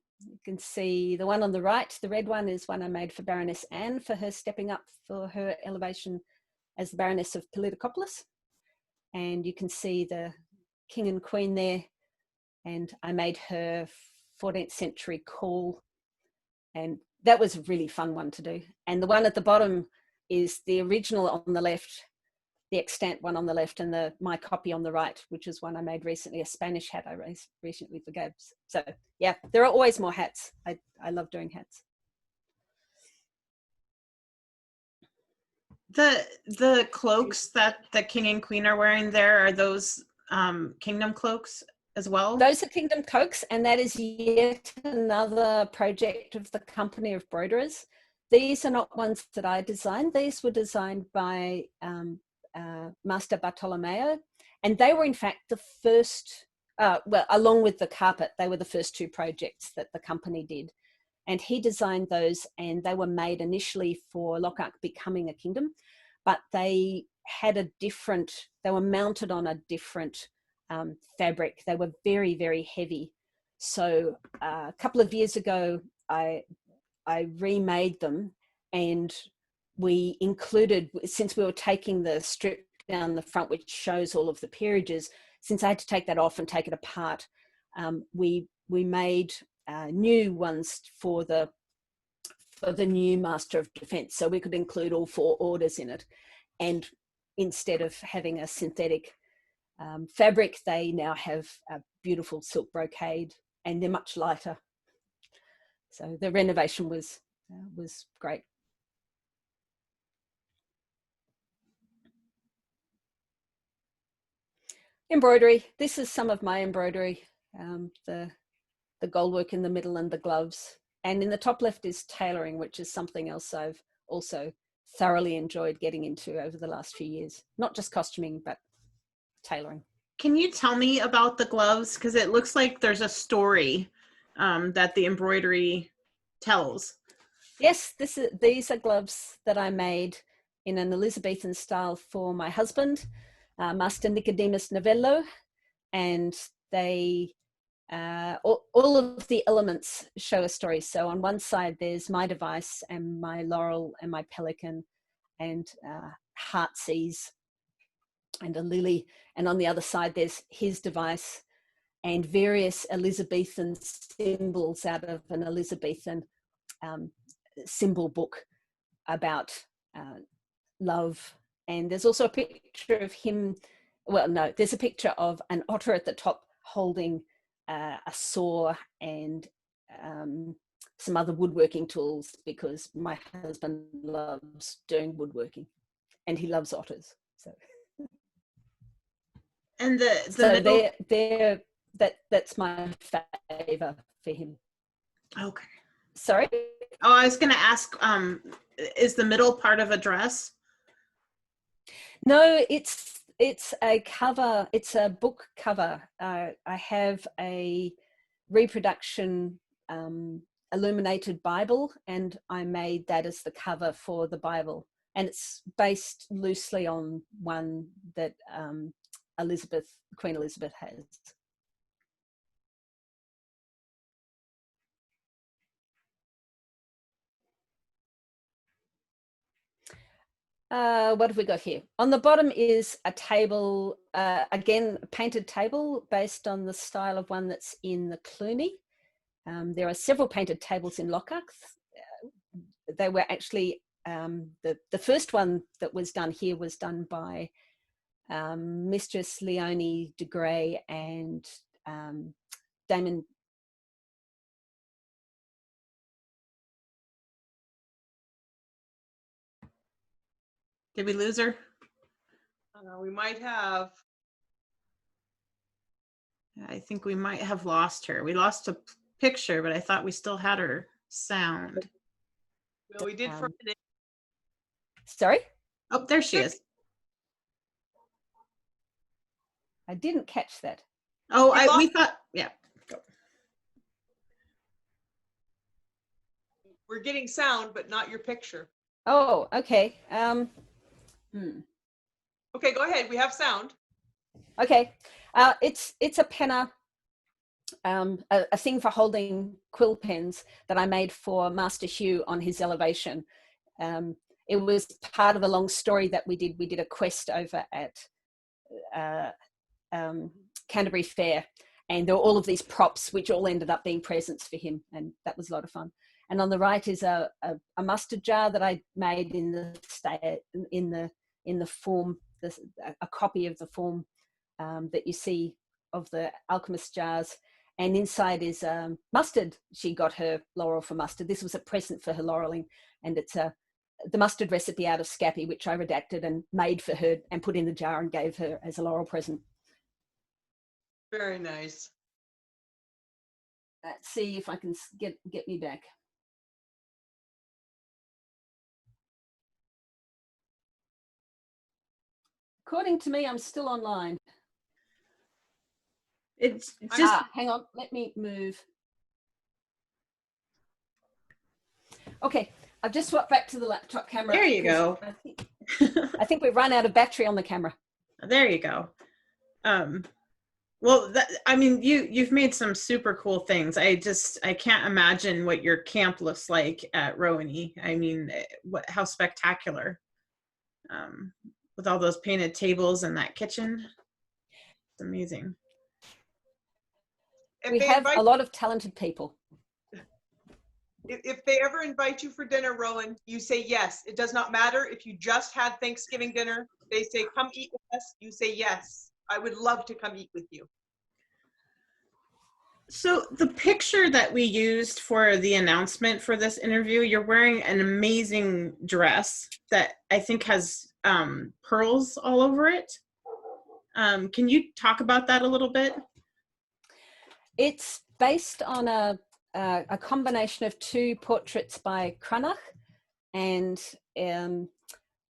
can see the one on the right, the red one, is one I made for Baroness Anne for her stepping up for her elevation as the Baroness of Politicopolis. And you can see the King and Queen there, and I made her 14th century call, and that was a really fun one to do. And the one at the bottom is the original on the left, the extant one on the left, and my copy on the right, which is one I made recently, a Spanish hat I raised recently for Gabs. So yeah, there are always more hats. I love doing hats. The cloaks that the King and Queen are wearing there, are those Kingdom cloaks as well? Those are Kingdom cloaks, and that is yet another project of the Company of Broiderers. These are not ones that I designed. These were designed by Master Bartolomeo, and they were in fact the first, well, along with the carpet, they were the first 2 projects that the company did. and he designed those, and they were made initially for Lochac becoming a kingdom, but they had a different, they were mounted on a different fabric. They were very, very heavy. So a couple of years ago, I remade them, and we included, since we were taking the strip down the front, which shows all of the peerages, since I had to take that off and take it apart, we made new ones for the new Master of Defence, so we could include all 4 orders in it. And instead of having a synthetic fabric, they now have a beautiful silk brocade, and they're much lighter. So the renovation was great. Embroidery. This is some of my embroidery. The gold work in the middle and the gloves. And in the top left is tailoring, which is something else I've also thoroughly enjoyed getting into over the last few years. Not just costuming, but tailoring. Can you tell me about the gloves? Because it looks like there's a story that the embroidery tells. Yes, these are gloves that I made in an Elizabethan style for my husband, Master Nicodemus Novello, and they all of the elements show a story. So on one side there's my device and my laurel and my pelican and heartsease and a lily, and on the other side there's his device and various Elizabethan symbols out of an Elizabethan symbol book about love. And there's also a picture of him, well, no, there's a picture of an otter at the top holding a saw and some other woodworking tools, because my husband loves doing woodworking and he loves otters. So, and that's my favor for him. Okay. Sorry? Oh, I was going to ask, is the middle part of a dress? No, it's a cover. It's a book cover. I have a reproduction illuminated Bible, and I made that as the cover for the Bible. And it's based loosely on one that Queen Elizabeth has. What have we got here? On the bottom is a table, again, a painted table based on the style of one that's in the Cluny. There are several painted tables in Lochac. They were actually, the first one that was done here was done by Mistress Leonie de Grey and Damon. Did we lose her? We might have. I think we might have lost her. We lost a picture, but I thought we still had her sound. Well, we did for a minute. Sorry? Oh, there she is. I didn't catch that. Oh, we thought, yeah. Go. We're getting sound, but not your picture. Oh, okay. Okay, go ahead. We have sound. Okay. It's a penna, a thing for holding quill pens that I made for Master Hugh on his elevation. It was part of a long story that we did. We did a quest over at Canterbury Fair, and there were all of these props which all ended up being presents for him, and that was a lot of fun. And on the right is a mustard jar that I made in the form, a copy of the form that you see of the alchemist jars. And inside is mustard. She got her laurel for mustard. This was a present for her laureling, and it's the mustard recipe out of Scappy, which I redacted and made for her and put in the jar and gave her as a laurel present. Very nice. Let's see if I can get me back. According to me, I'm still online. It's just... hang on, let me move. Okay, I've just swapped back to the laptop camera. There you go. I think we've run out of battery on the camera. There you go. Well, I mean, you've made some super cool things. I can't imagine what your camp looks like at Rowan. I mean, how spectacular. With all those painted tables and that kitchen. It's amazing. If We they have invite, a lot of talented people. if they ever invite you for dinner, Rowan, you say yes. It does not matter if you just had Thanksgiving dinner. They say, come eat with us. You say yes. I would love to come eat with you. So the picture that we used for the announcement for this interview, you're wearing an amazing dress that I think has pearls all over it. Can you talk about that a little bit? It's based on a combination of two portraits by Cranach, and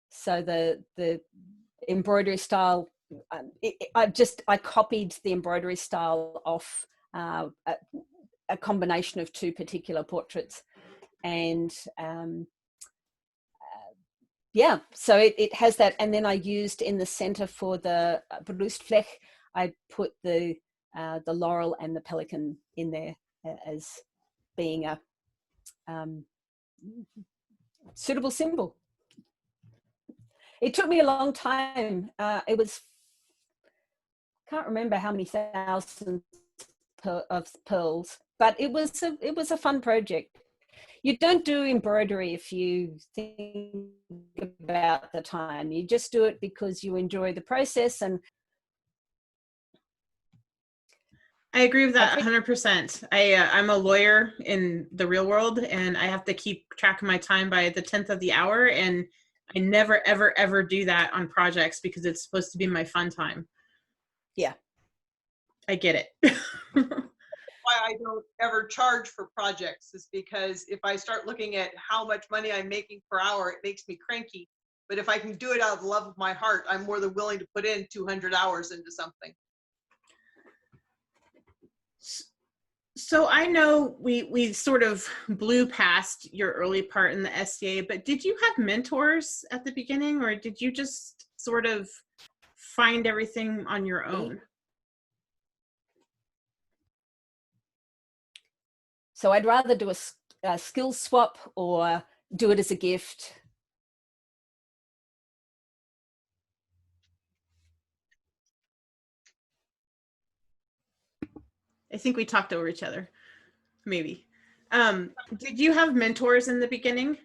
so the embroidery style. I copied the embroidery style off a combination of two particular portraits, and yeah, so it has that. And then I used in the center for the Brustflech, I put the laurel and the pelican in there as being a suitable symbol. It took me a long time. It was, can't remember how many thousands of pearls, but it was a fun project. You don't do embroidery if you think about the time. You just do it because you enjoy the process. And I agree with that 100%. I'm a lawyer in the real world, and I have to keep track of my time by the 10th of the hour, and I never, ever, ever do that on projects because it's supposed to be my fun time. Yeah. I get it. Why I don't ever charge for projects is because if I start looking at how much money I'm making per hour, it makes me cranky. But if I can do it out of the love of my heart, I'm more than willing to put in 200 hours into something. So I know we sort of blew past your early part in the SCA, but did you have mentors at the beginning, or did you just sort of find everything on your own? So I'd rather do a skill swap or do it as a gift. I think we talked over each other, maybe. Did you have mentors in the beginning?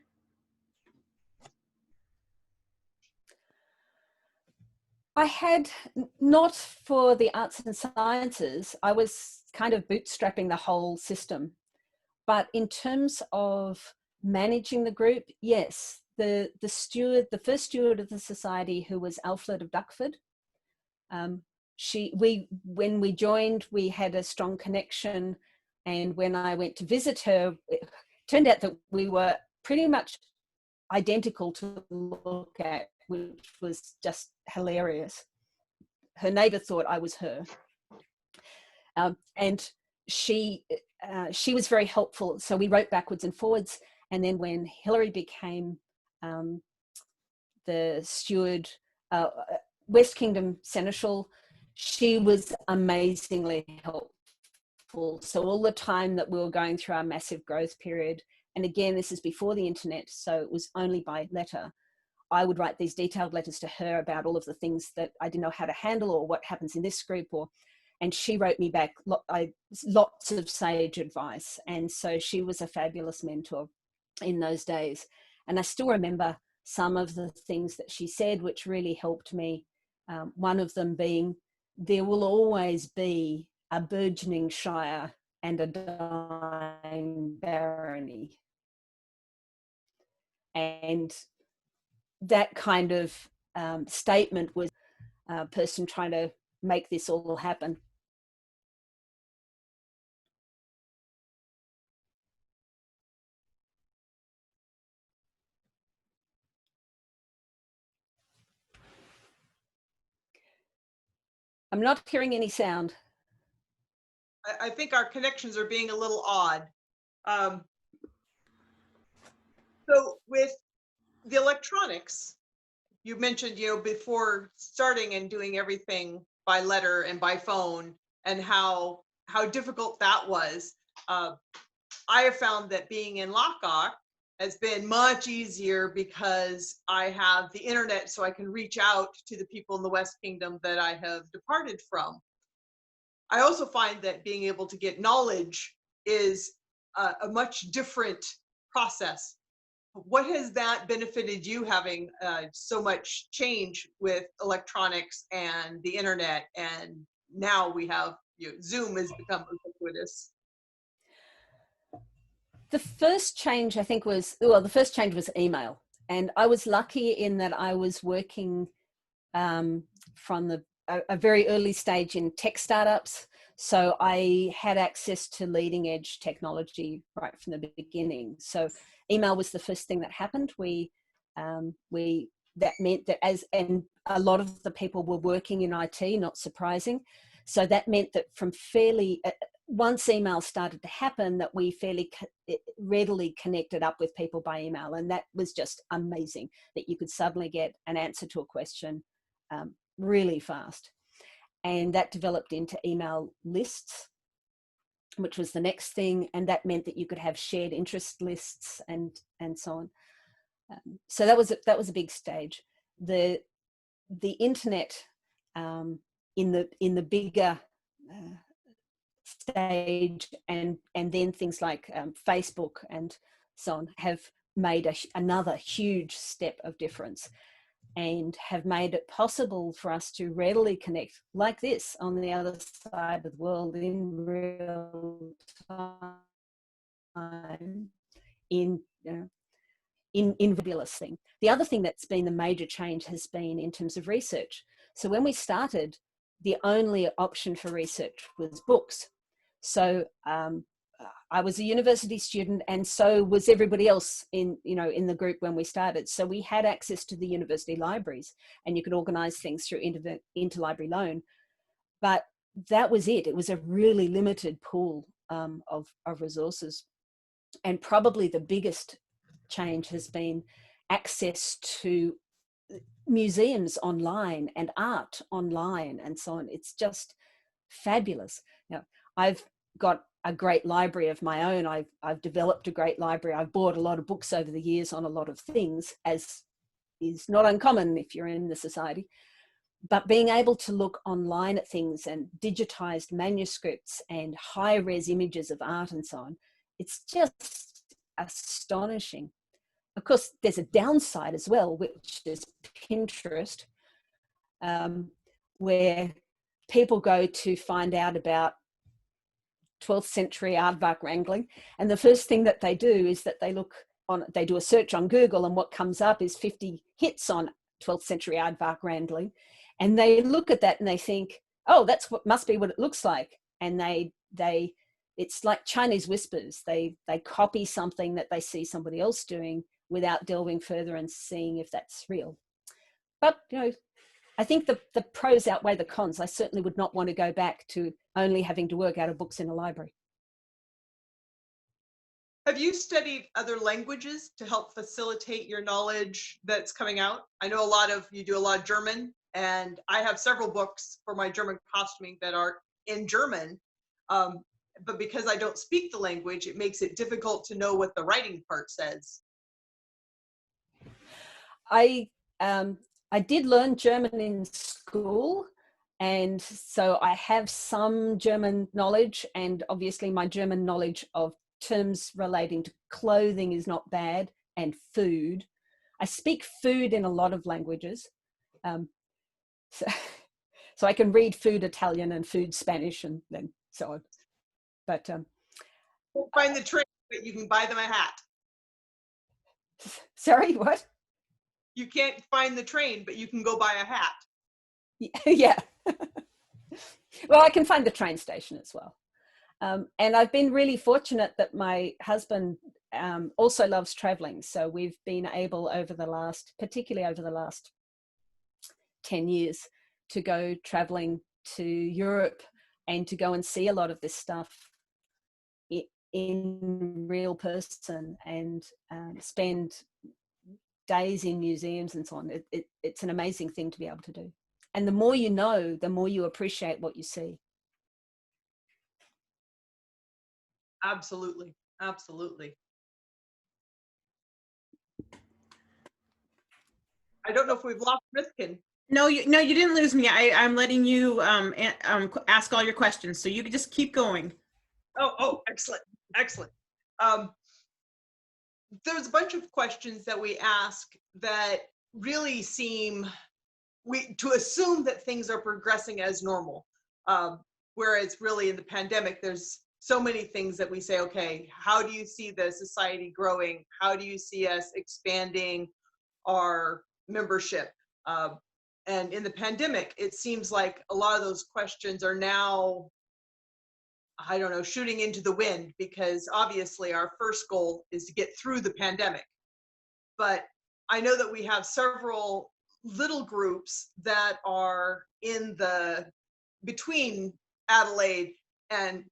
I had, not for the arts and sciences. I was kind of bootstrapping the whole system. But in terms of managing the group, yes, the first steward of the society, who was Alfred of Duckford, when we joined, we had a strong connection. And when I went to visit her, it turned out that we were pretty much identical to look at, which was just hilarious. Her neighbor thought I was her. And she was very helpful. So we wrote backwards and forwards. And then when Hilary became the steward, West Kingdom Seneschal, she was amazingly helpful. So all the time that we were going through our massive growth period, and again, this is before the internet, so it was only by letter, I would write these detailed letters to her about all of the things that I didn't know how to handle, or what happens in this group, and she wrote me back lots of sage advice. And so she was a fabulous mentor in those days. And I still remember some of the things that she said, which really helped me. One of them being, there will always be a burgeoning shire and a dying barony. And that kind of statement was a person trying to make this all happen. I'm not hearing any sound. I think our connections are being a little odd. So with the electronics, you mentioned, before starting and doing everything by letter and by phone, and how difficult that was. Uh, I have found that being in Lochac has been much easier because I have the internet, so I can reach out to the people in the West Kingdom that I have departed from. I also find that being able to get knowledge is a much different process. What has that benefited you, having so much change with electronics and the internet, and now we have, Zoom has become ubiquitous? The first change, I think, was, well, the first change was email. And I was lucky in that I was working from a very early stage in tech startups. So I had access to leading edge technology right from the beginning. So email was the first thing that happened. That meant that and a lot of the people were working in IT, not surprising. So that meant that from once email started to happen, that we fairly readily connected up with people by email. And that was just amazing, that you could suddenly get an answer to a question really fast. And that developed into email lists, which was the next thing. And that meant that you could have shared interest lists and so on. So that was a big stage. The internet in the bigger stage, and then things like Facebook and so on have made another huge step of difference, and have made it possible for us to readily connect like this on the other side of the world in real time, in fabulous thing. The other thing that's been the major change has been in terms of research. So when we started, the only option for research was books. So I was a university student, and so was everybody else in the group when we started. So we had access to the university libraries, and you could organize things through interlibrary loan. But that was it. It was a really limited pool of resources. And probably the biggest change has been access to museums online and art online and so on. It's just fabulous. I've got a great library of my own. I've developed a great library. I've bought a lot of books over the years on a lot of things, as is not uncommon if you're in the society. But being able to look online at things and digitized manuscripts and high-res images of art and so on, it's just astonishing. Of course, there's a downside as well, which is Pinterest, where people go to find out about 12th century aardvark wrangling, and the first thing that they do is that they do a search on Google, and what comes up is 50 hits on 12th century aardvark wrangling, and they look at that and they think, oh, that's what must be what it looks like, and it's like Chinese whispers. They copy something that they see somebody else doing without delving further and seeing if that's real. But I think the pros outweigh the cons. I certainly would not want to go back to only having to work out of books in a library. Have you studied other languages to help facilitate your knowledge that's coming out? I know you do a lot of German, and I have several books for my German costuming that are in German. But because I don't speak the language, it makes it difficult to know what the writing part says. I did learn German in school, and so I have some German knowledge, and obviously my German knowledge of terms relating to clothing is not bad, and food. I speak food in a lot of languages. So I can read food Italian and food Spanish and then so on. But You'll find the train, but you can buy them a hat. Sorry, what? You can't find the train, but you can go buy a hat. Yeah. Well, I can find the train station as well. And I've been really fortunate that my husband also loves traveling. So we've been able particularly over the last 10 years, to go traveling to Europe and to go and see a lot of this stuff in real person and spend days in museums and so on. It's an amazing thing to be able to do. And the more you know, the more you appreciate what you see. Absolutely. Absolutely. I don't know if we've lost Rithkin. No, you didn't lose me. I'm letting you ask all your questions, so you can just keep going. Oh, excellent, excellent. There's a bunch of questions that we ask that really seem to assume that things are progressing as normal, whereas really in the pandemic, there's so many things that we say, okay, how do you see the society growing? How do you see us expanding our membership? And in the pandemic, it seems like a lot of those questions are now, I don't know, shooting into the wind, because obviously our first goal is to get through the pandemic. But I know that we have several little groups that are in the between Adelaide and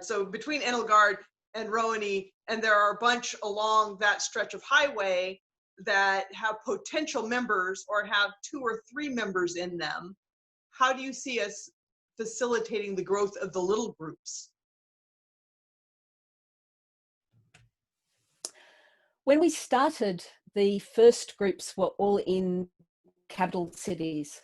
so between Engelgard and Rowan, and there are a bunch along that stretch of highway that have potential members or have 2 or 3 members in them. How do you see us facilitating the growth of the little groups? When we started, the first groups were all in capital cities.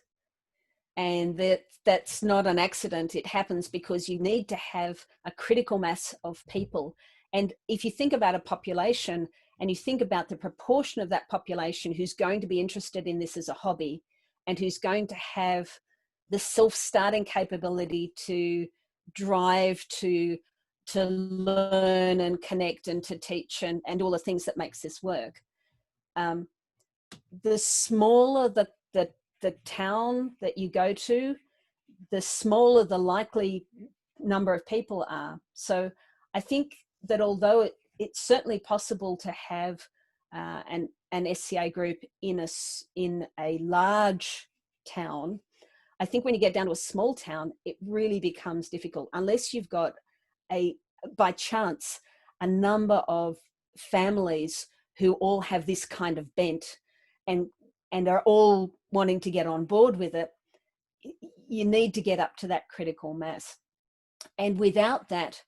And that's not an accident. It happens because you need to have a critical mass of people. And if you think about a population and you think about the proportion of that population who's going to be interested in this as a hobby and who's going to have the self-starting capability to drive to learn and connect and to teach and all the things that makes this work. The smaller the town that you go to, the smaller the likely number of people are. So I think that although it's certainly possible to have an SCA group in a large town, I think when you get down to a small town, it really becomes difficult unless you've got by chance, a number of families who all have this kind of bent and are all wanting to get on board with it. You need to get up to that critical mass. And without that,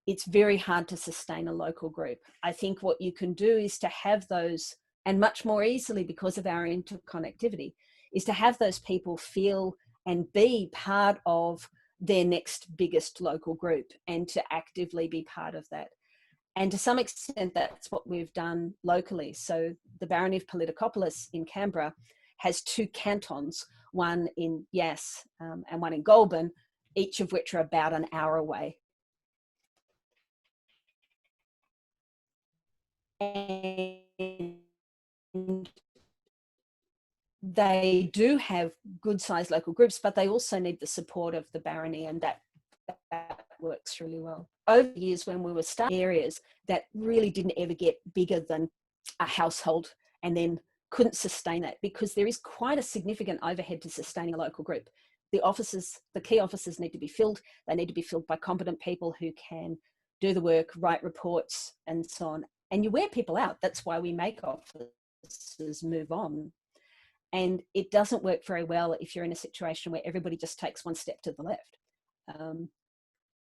it's very hard to sustain a local group. I think what you can do is to have those, and much more easily because of our interconnectivity, is to have those people feel and be part of their next biggest local group and to actively be part of that. And to some extent, that's what we've done locally. So the Barony of Politicopolis in Canberra has 2 cantons, one in Yass and one in Goulburn, each of which are about an hour away. And they do have good sized local groups, but they also need the support of the barony, and that works really well. Over the years when we were starting areas that really didn't ever get bigger than a household and then couldn't sustain it, because there is quite a significant overhead to sustaining a local group. The offices, the key offices need to be filled. They need to be filled by competent people who can do the work, write reports and so on. And you wear people out. That's why we make offices move on. And it doesn't work very well if you're in a situation where everybody just takes one step to the left,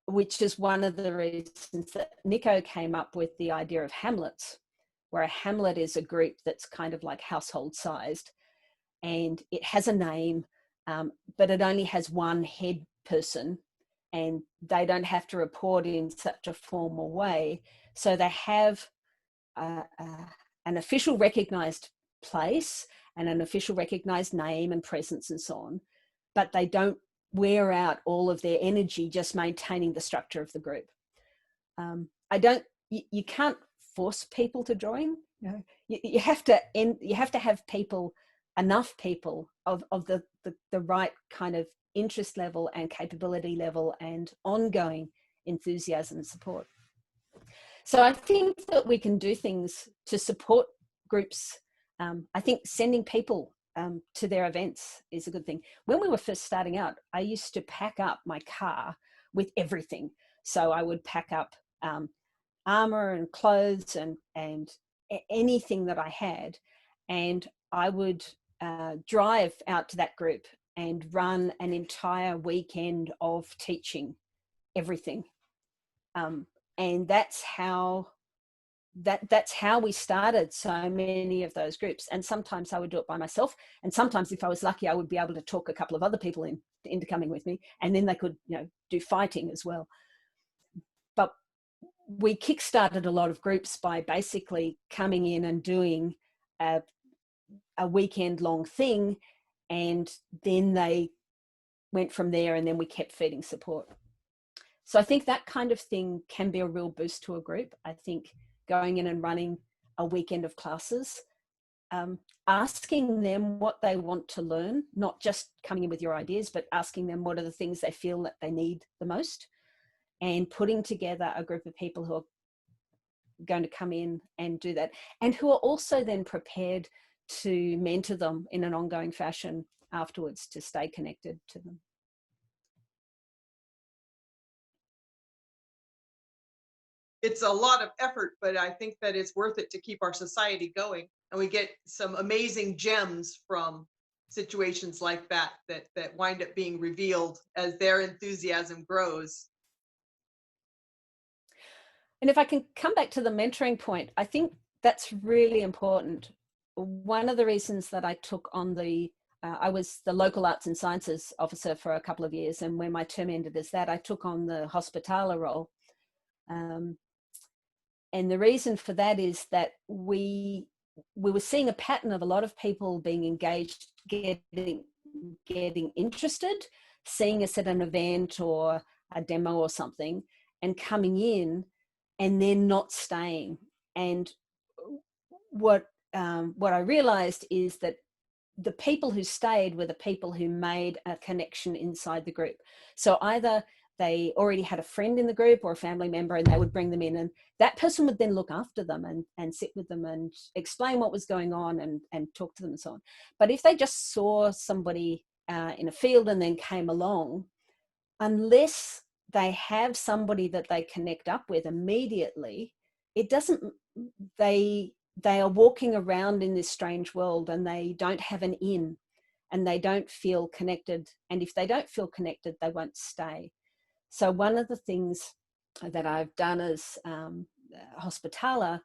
which is one of the reasons that Nico came up with the idea of hamlets, where a hamlet is a group that's kind of like household sized, and it has a name, but it only has one head person, and they don't have to report in such a formal way. So they have an official recognized place and an official recognized name and presence and so on, but they don't wear out all of their energy just maintaining the structure of the group. You can't force people to join. You have to have people, enough people of the right kind of interest level and capability level and ongoing enthusiasm and support. So I think that we can do things to support groups. I think sending people to their events is a good thing. When we were first starting out, I used to pack up my car with everything. So I would pack up armor and clothes and anything that I had. And I would drive out to that group and run an entire weekend of teaching everything. And that's how we started so many of those groups. And sometimes I would do it by myself, and sometimes, if I was lucky, I would be able to talk a couple of other people into coming with me, and then they could, do fighting as well. But we kickstarted a lot of groups by basically coming in and doing a weekend long thing, and then they went from there, and then we kept feeding support. So I think that kind of thing can be a real boost to a group. I think going in and running a weekend of classes, asking them what they want to learn, not just coming in with your ideas, but asking them what are the things they feel that they need the most, and putting together a group of people who are going to come in and do that, and who are also then prepared to mentor them in an ongoing fashion afterwards to stay connected to them. It's a lot of effort, but I think that it's worth it to keep our society going. And we get some amazing gems from situations like that wind up being revealed as their enthusiasm grows. And if I can come back to the mentoring point, I think that's really important. One of the reasons that I took on I was the local arts and sciences officer for a couple of years, and when my term ended as that, I took on the hospitaler role. And the reason for that is that we were seeing a pattern of a lot of people being engaged, getting interested, seeing us at an event or a demo or something, and coming in and then not staying. And what I realized is that the people who stayed were the people who made a connection inside the group. So either they already had a friend in the group or a family member, and they would bring them in, and that person would then look after them and sit with them and explain what was going on and talk to them and so on. But if they just saw somebody in a field and then came along, unless they have somebody that they connect up with immediately, they are walking around in this strange world, and they don't have an in, and they don't feel connected. And if they don't feel connected, they won't stay. So one of the things that I've done as hospitaler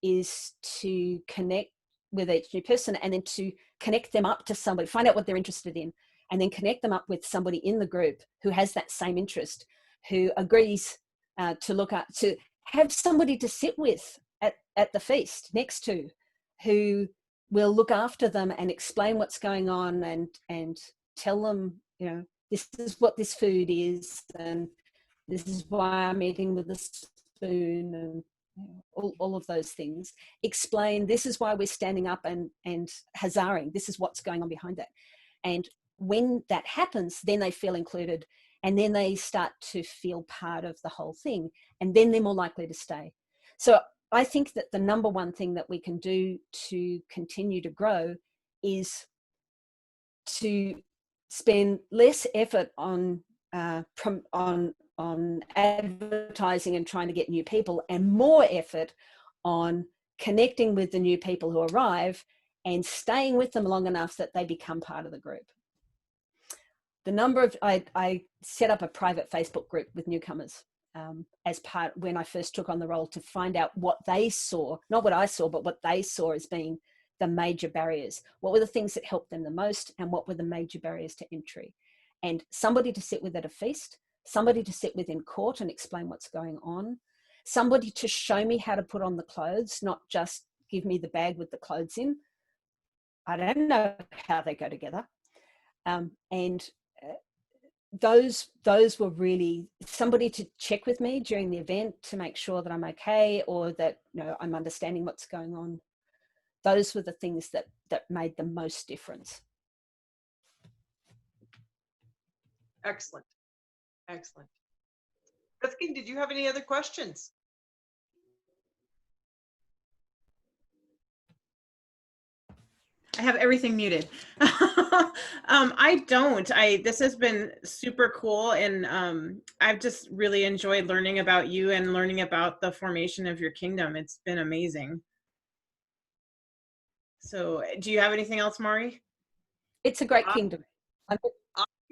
is to connect with each new person, and then to connect them up to somebody, find out what they're interested in, and then connect them up with somebody in the group who has that same interest, who agrees to have somebody to sit with at the feast next to, who will look after them and explain what's going on and tell them, this is what this food is, and this is why I'm eating with a spoon, and all of those things. Explain, this is why we're standing up and hazzaring. This is what's going on behind that. And when that happens, then they feel included, and then they start to feel part of the whole thing, and then they're more likely to stay. So I think that the number one thing that we can do to continue to grow is to spend less effort on advertising and trying to get new people, and more effort on connecting with the new people who arrive and staying with them long enough that they become part of the group. I set up a private Facebook group with newcomers when I first took on the role, to find out what they saw, not what I saw, but what they saw as being the major barriers. What were the things that helped them the most, and what were the major barriers to entry? And somebody to sit with at a feast, somebody to sit with in court and explain what's going on, somebody to show me how to put on the clothes, not just give me the bag with the clothes in. I don't know how they go together. Those were really somebody to check with me during the event to make sure that I'm okay, or that I'm understanding what's going on. Those were the things that made the most difference. Excellent. Bethkin, did you have any other questions? I have everything muted. I don't. This has been super cool, and I've just really enjoyed learning about you and learning about the formation of your kingdom. It's been amazing. So, do you have anything else, Mari? It's a great kingdom. I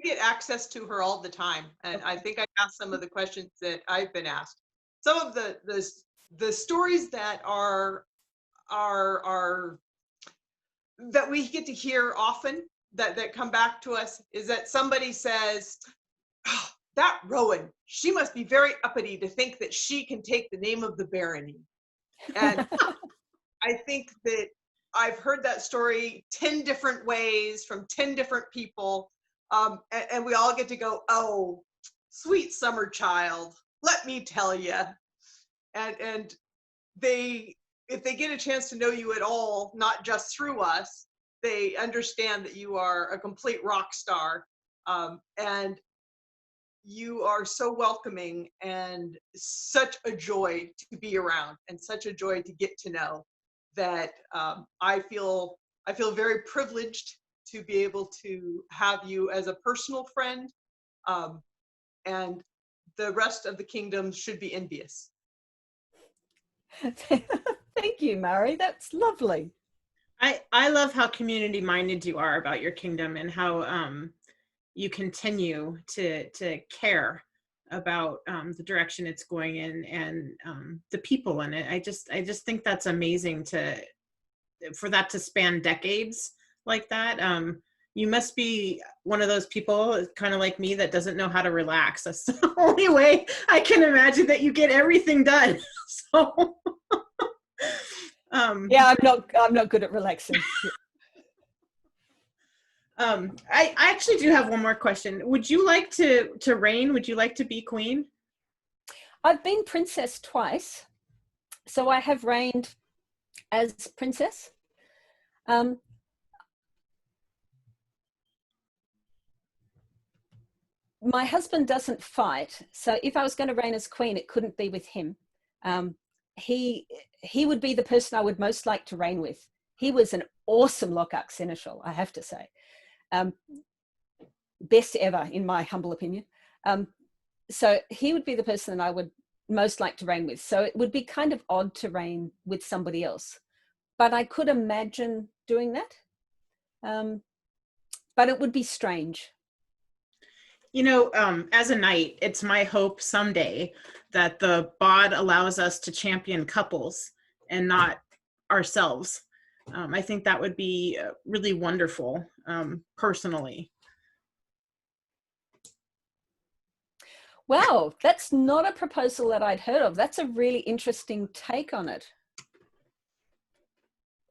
get access to her all the time, and I think I asked some of the questions that I've been asked. Some of the stories that are that we get to hear often that come back to us is that somebody says, oh, that Rowan, she must be very uppity to think that she can take the name of the barony. And I think that I've heard that story 10 different ways from 10 different people. And we all get to go, oh, sweet summer child, let me tell you. And if they get a chance to know you at all, not just through us, they understand that you are a complete rock star. And you are so welcoming and such a joy to be around and such a joy to get to know that I feel very privileged to be able to have you as a personal friend. And the rest of the kingdom should be envious. Thank you, Mari. That's lovely. I love how community minded you are about your kingdom, and how you continue to care about the direction it's going in, and the people in it. I just think that's amazing for that to span decades like that. You must be one of those people, kind of like me, that doesn't know how to relax. That's the only way I can imagine that you get everything done. So yeah, I'm not good at relaxing. I actually do have one more question. Would you like to reign? Would you like to be queen? I've been princess twice, so I have reigned as princess. My husband doesn't fight, so if I was going to reign as queen, it couldn't be with him. He would be the person I would most like to reign with. He was an awesome Lochac seneschal, I have to say. Best ever, in my humble opinion. So he would be the person that I would most like to reign with. So it would be kind of odd to reign with somebody else, but I could imagine doing that. But it would be strange. You know, as a knight, it's my hope someday that the bod allows us to champion couples and not ourselves. I think that would be really wonderful, personally. Wow, that's not a proposal that I'd heard of. That's a really interesting take on it.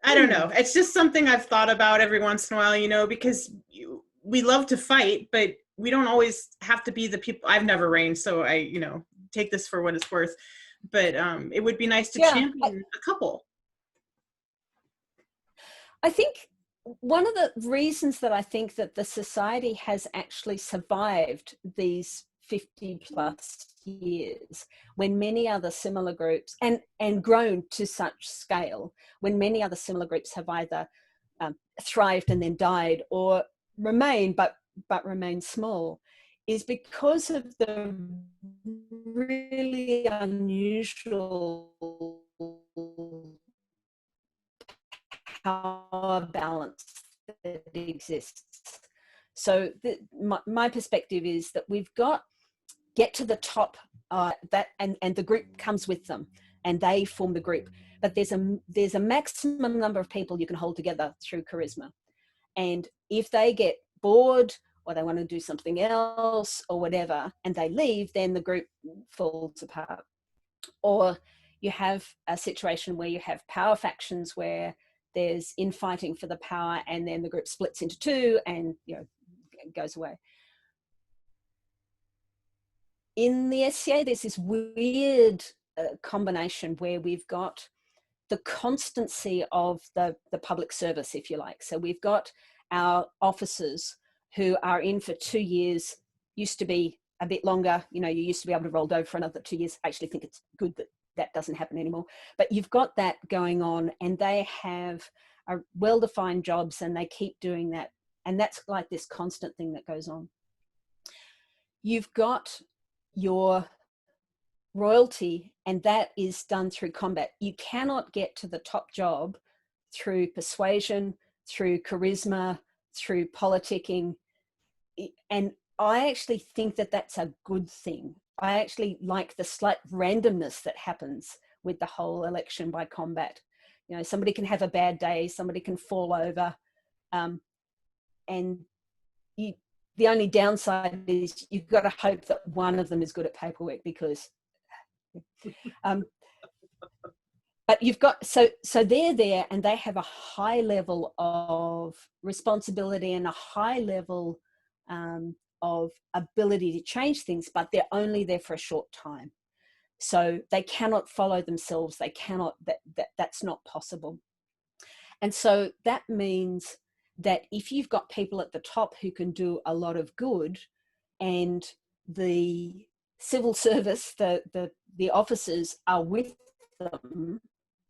I don't know. It's just something I've thought about every once in a while, you know, because we love to fight, but we don't always have to be the people. I've never reigned, so I, you know, take this for what it's worth. But it would be nice to champion a couple. I think one of the reasons that I think that the society has actually survived these 50 plus years, when many other similar groups, and grown to such scale, when many other similar groups have either thrived and then died, or remain but remain small, is because of the really unusual power balance that exists. So my perspective is that we've got get to the top, that and the group comes with them, and they form the group. But there's a maximum number of people you can hold together through charisma, and if they get bored or they want to do something else or whatever, and they leave, then the group falls apart. Or you have a situation where you have power factions where there's infighting for the power, and then the group splits into two and, you know, goes away. In the SCA, there's this weird combination where we've got the constancy of the public service, if you like. So we've got our officers who are in for 2 years, used to be a bit longer. You know, you used to be able to roll over for another 2 years. I actually think it's good that that doesn't happen anymore. But you've got that going on, and they have are well-defined jobs, and they keep doing that. And that's like this constant thing that goes on. You've got your royalty, and that is done through combat. You cannot get to the top job through persuasion, through charisma, through politicking. And I actually think that that's a good thing. I actually like the slight randomness that happens with the whole election by combat. You know, somebody can have a bad day, somebody can fall over, and the only downside is you've got to hope that one of them is good at paperwork, because but you've got, so they're there, and they have a high level of responsibility and a high level of ability to change things, but they're only there for a short time. So they cannot follow themselves. They cannot, that's not possible. And so that means that if you've got people at the top who can do a lot of good, and the civil service, the officers are with them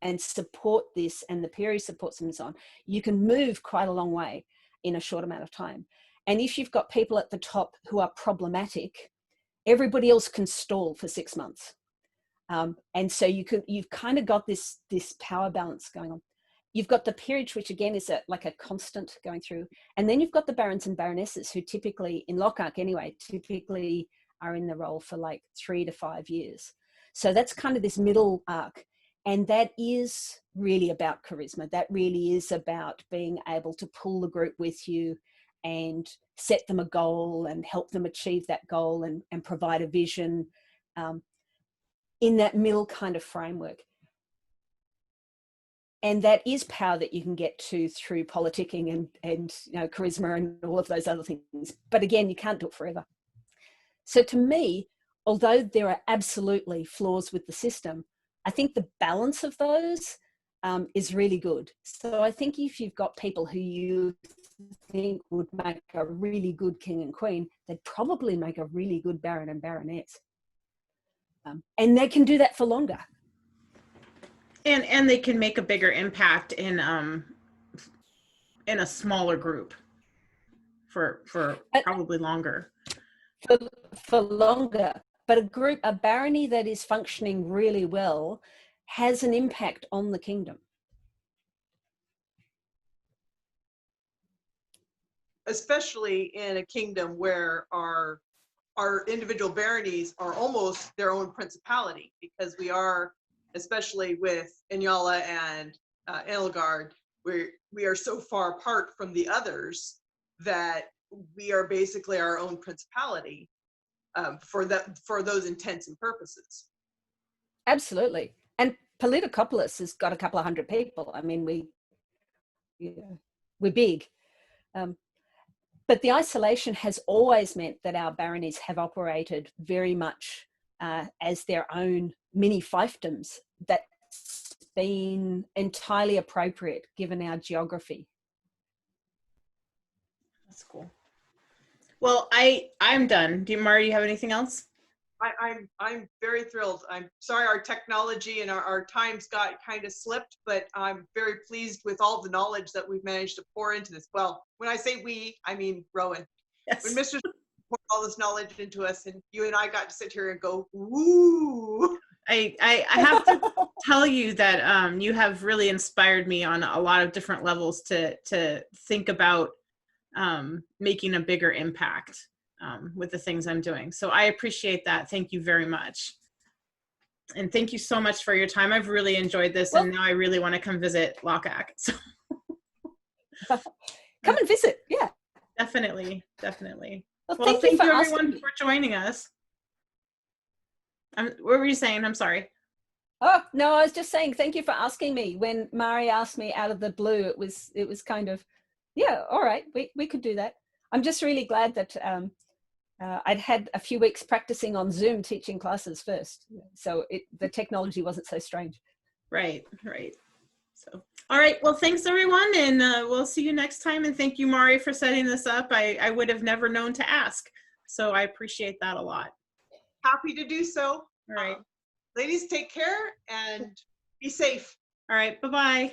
and support this, and the perie supports them and so on, you can move quite a long way in a short amount of time. And if you've got people at the top who are problematic, everybody else can stall for 6 months. And so you've kind of got this power balance going on. You've got the peerage, which again is like a constant going through. And then you've got the barons and baronesses, who typically, in Lochac anyway, typically are in the role for like 3 to 5 years. So that's kind of this middle arc. And that is really about charisma. That really is about being able to pull the group with you and set them a goal and help them achieve that goal, and provide a vision in that middle kind of framework. And that is power that you can get to through politicking and you know, charisma and all of those other things. But again, you can't do it forever. So to me, although there are absolutely flaws with the system, I think the balance of those is really good. So I think if you've got people who you think would make a really good king and queen, they'd probably make a really good baron and baroness. And they can do that for longer. And they can make a bigger impact in a smaller group for probably longer. For longer. But a barony that is functioning really well has an impact on the kingdom. Especially in a kingdom where our individual baronies are almost their own principality, because we are, especially with Inyala and Edelgard, we are so far apart from the others that we are basically our own principality for those intents and purposes. Absolutely. And Politicopolis has got a couple of hundred people. I mean, we're big. But the isolation has always meant that our baronies have operated very much as their own mini fiefdoms. That's been entirely appropriate given our geography. That's cool. Well, I'm done. Mara, do you have anything else? I'm very thrilled. I'm sorry our technology and our times got kind of slipped, but I'm very pleased with all the knowledge that we've managed to pour into this. Well, when I say we, I mean Rowan. Yes. When Mr. poured all this knowledge into us, and you and I got to sit here and go, ooh. I have to tell you that you have really inspired me on a lot of different levels to think about making a bigger impact with the things I'm doing. So I appreciate that. Thank you very much. And thank you so much for your time. I've really enjoyed this, and now I really want to come visit Lochac. So come and visit. Yeah. Definitely. Well, thank you for everyone for joining us. What were you saying? I'm sorry. Oh, no, I was just saying thank you for asking me. When Mari asked me out of the blue, it was kind of, yeah, all right, we could do that. I'm just really glad that I'd had a few weeks practicing on Zoom teaching classes first. So the technology wasn't so strange. Right. So, all right. Well, thanks everyone. And we'll see you next time. And thank you, Mari, for setting this up. I would have never known to ask. So I appreciate that a lot. Happy to do so. All right. Ladies, take care and be safe. All right. Bye-bye.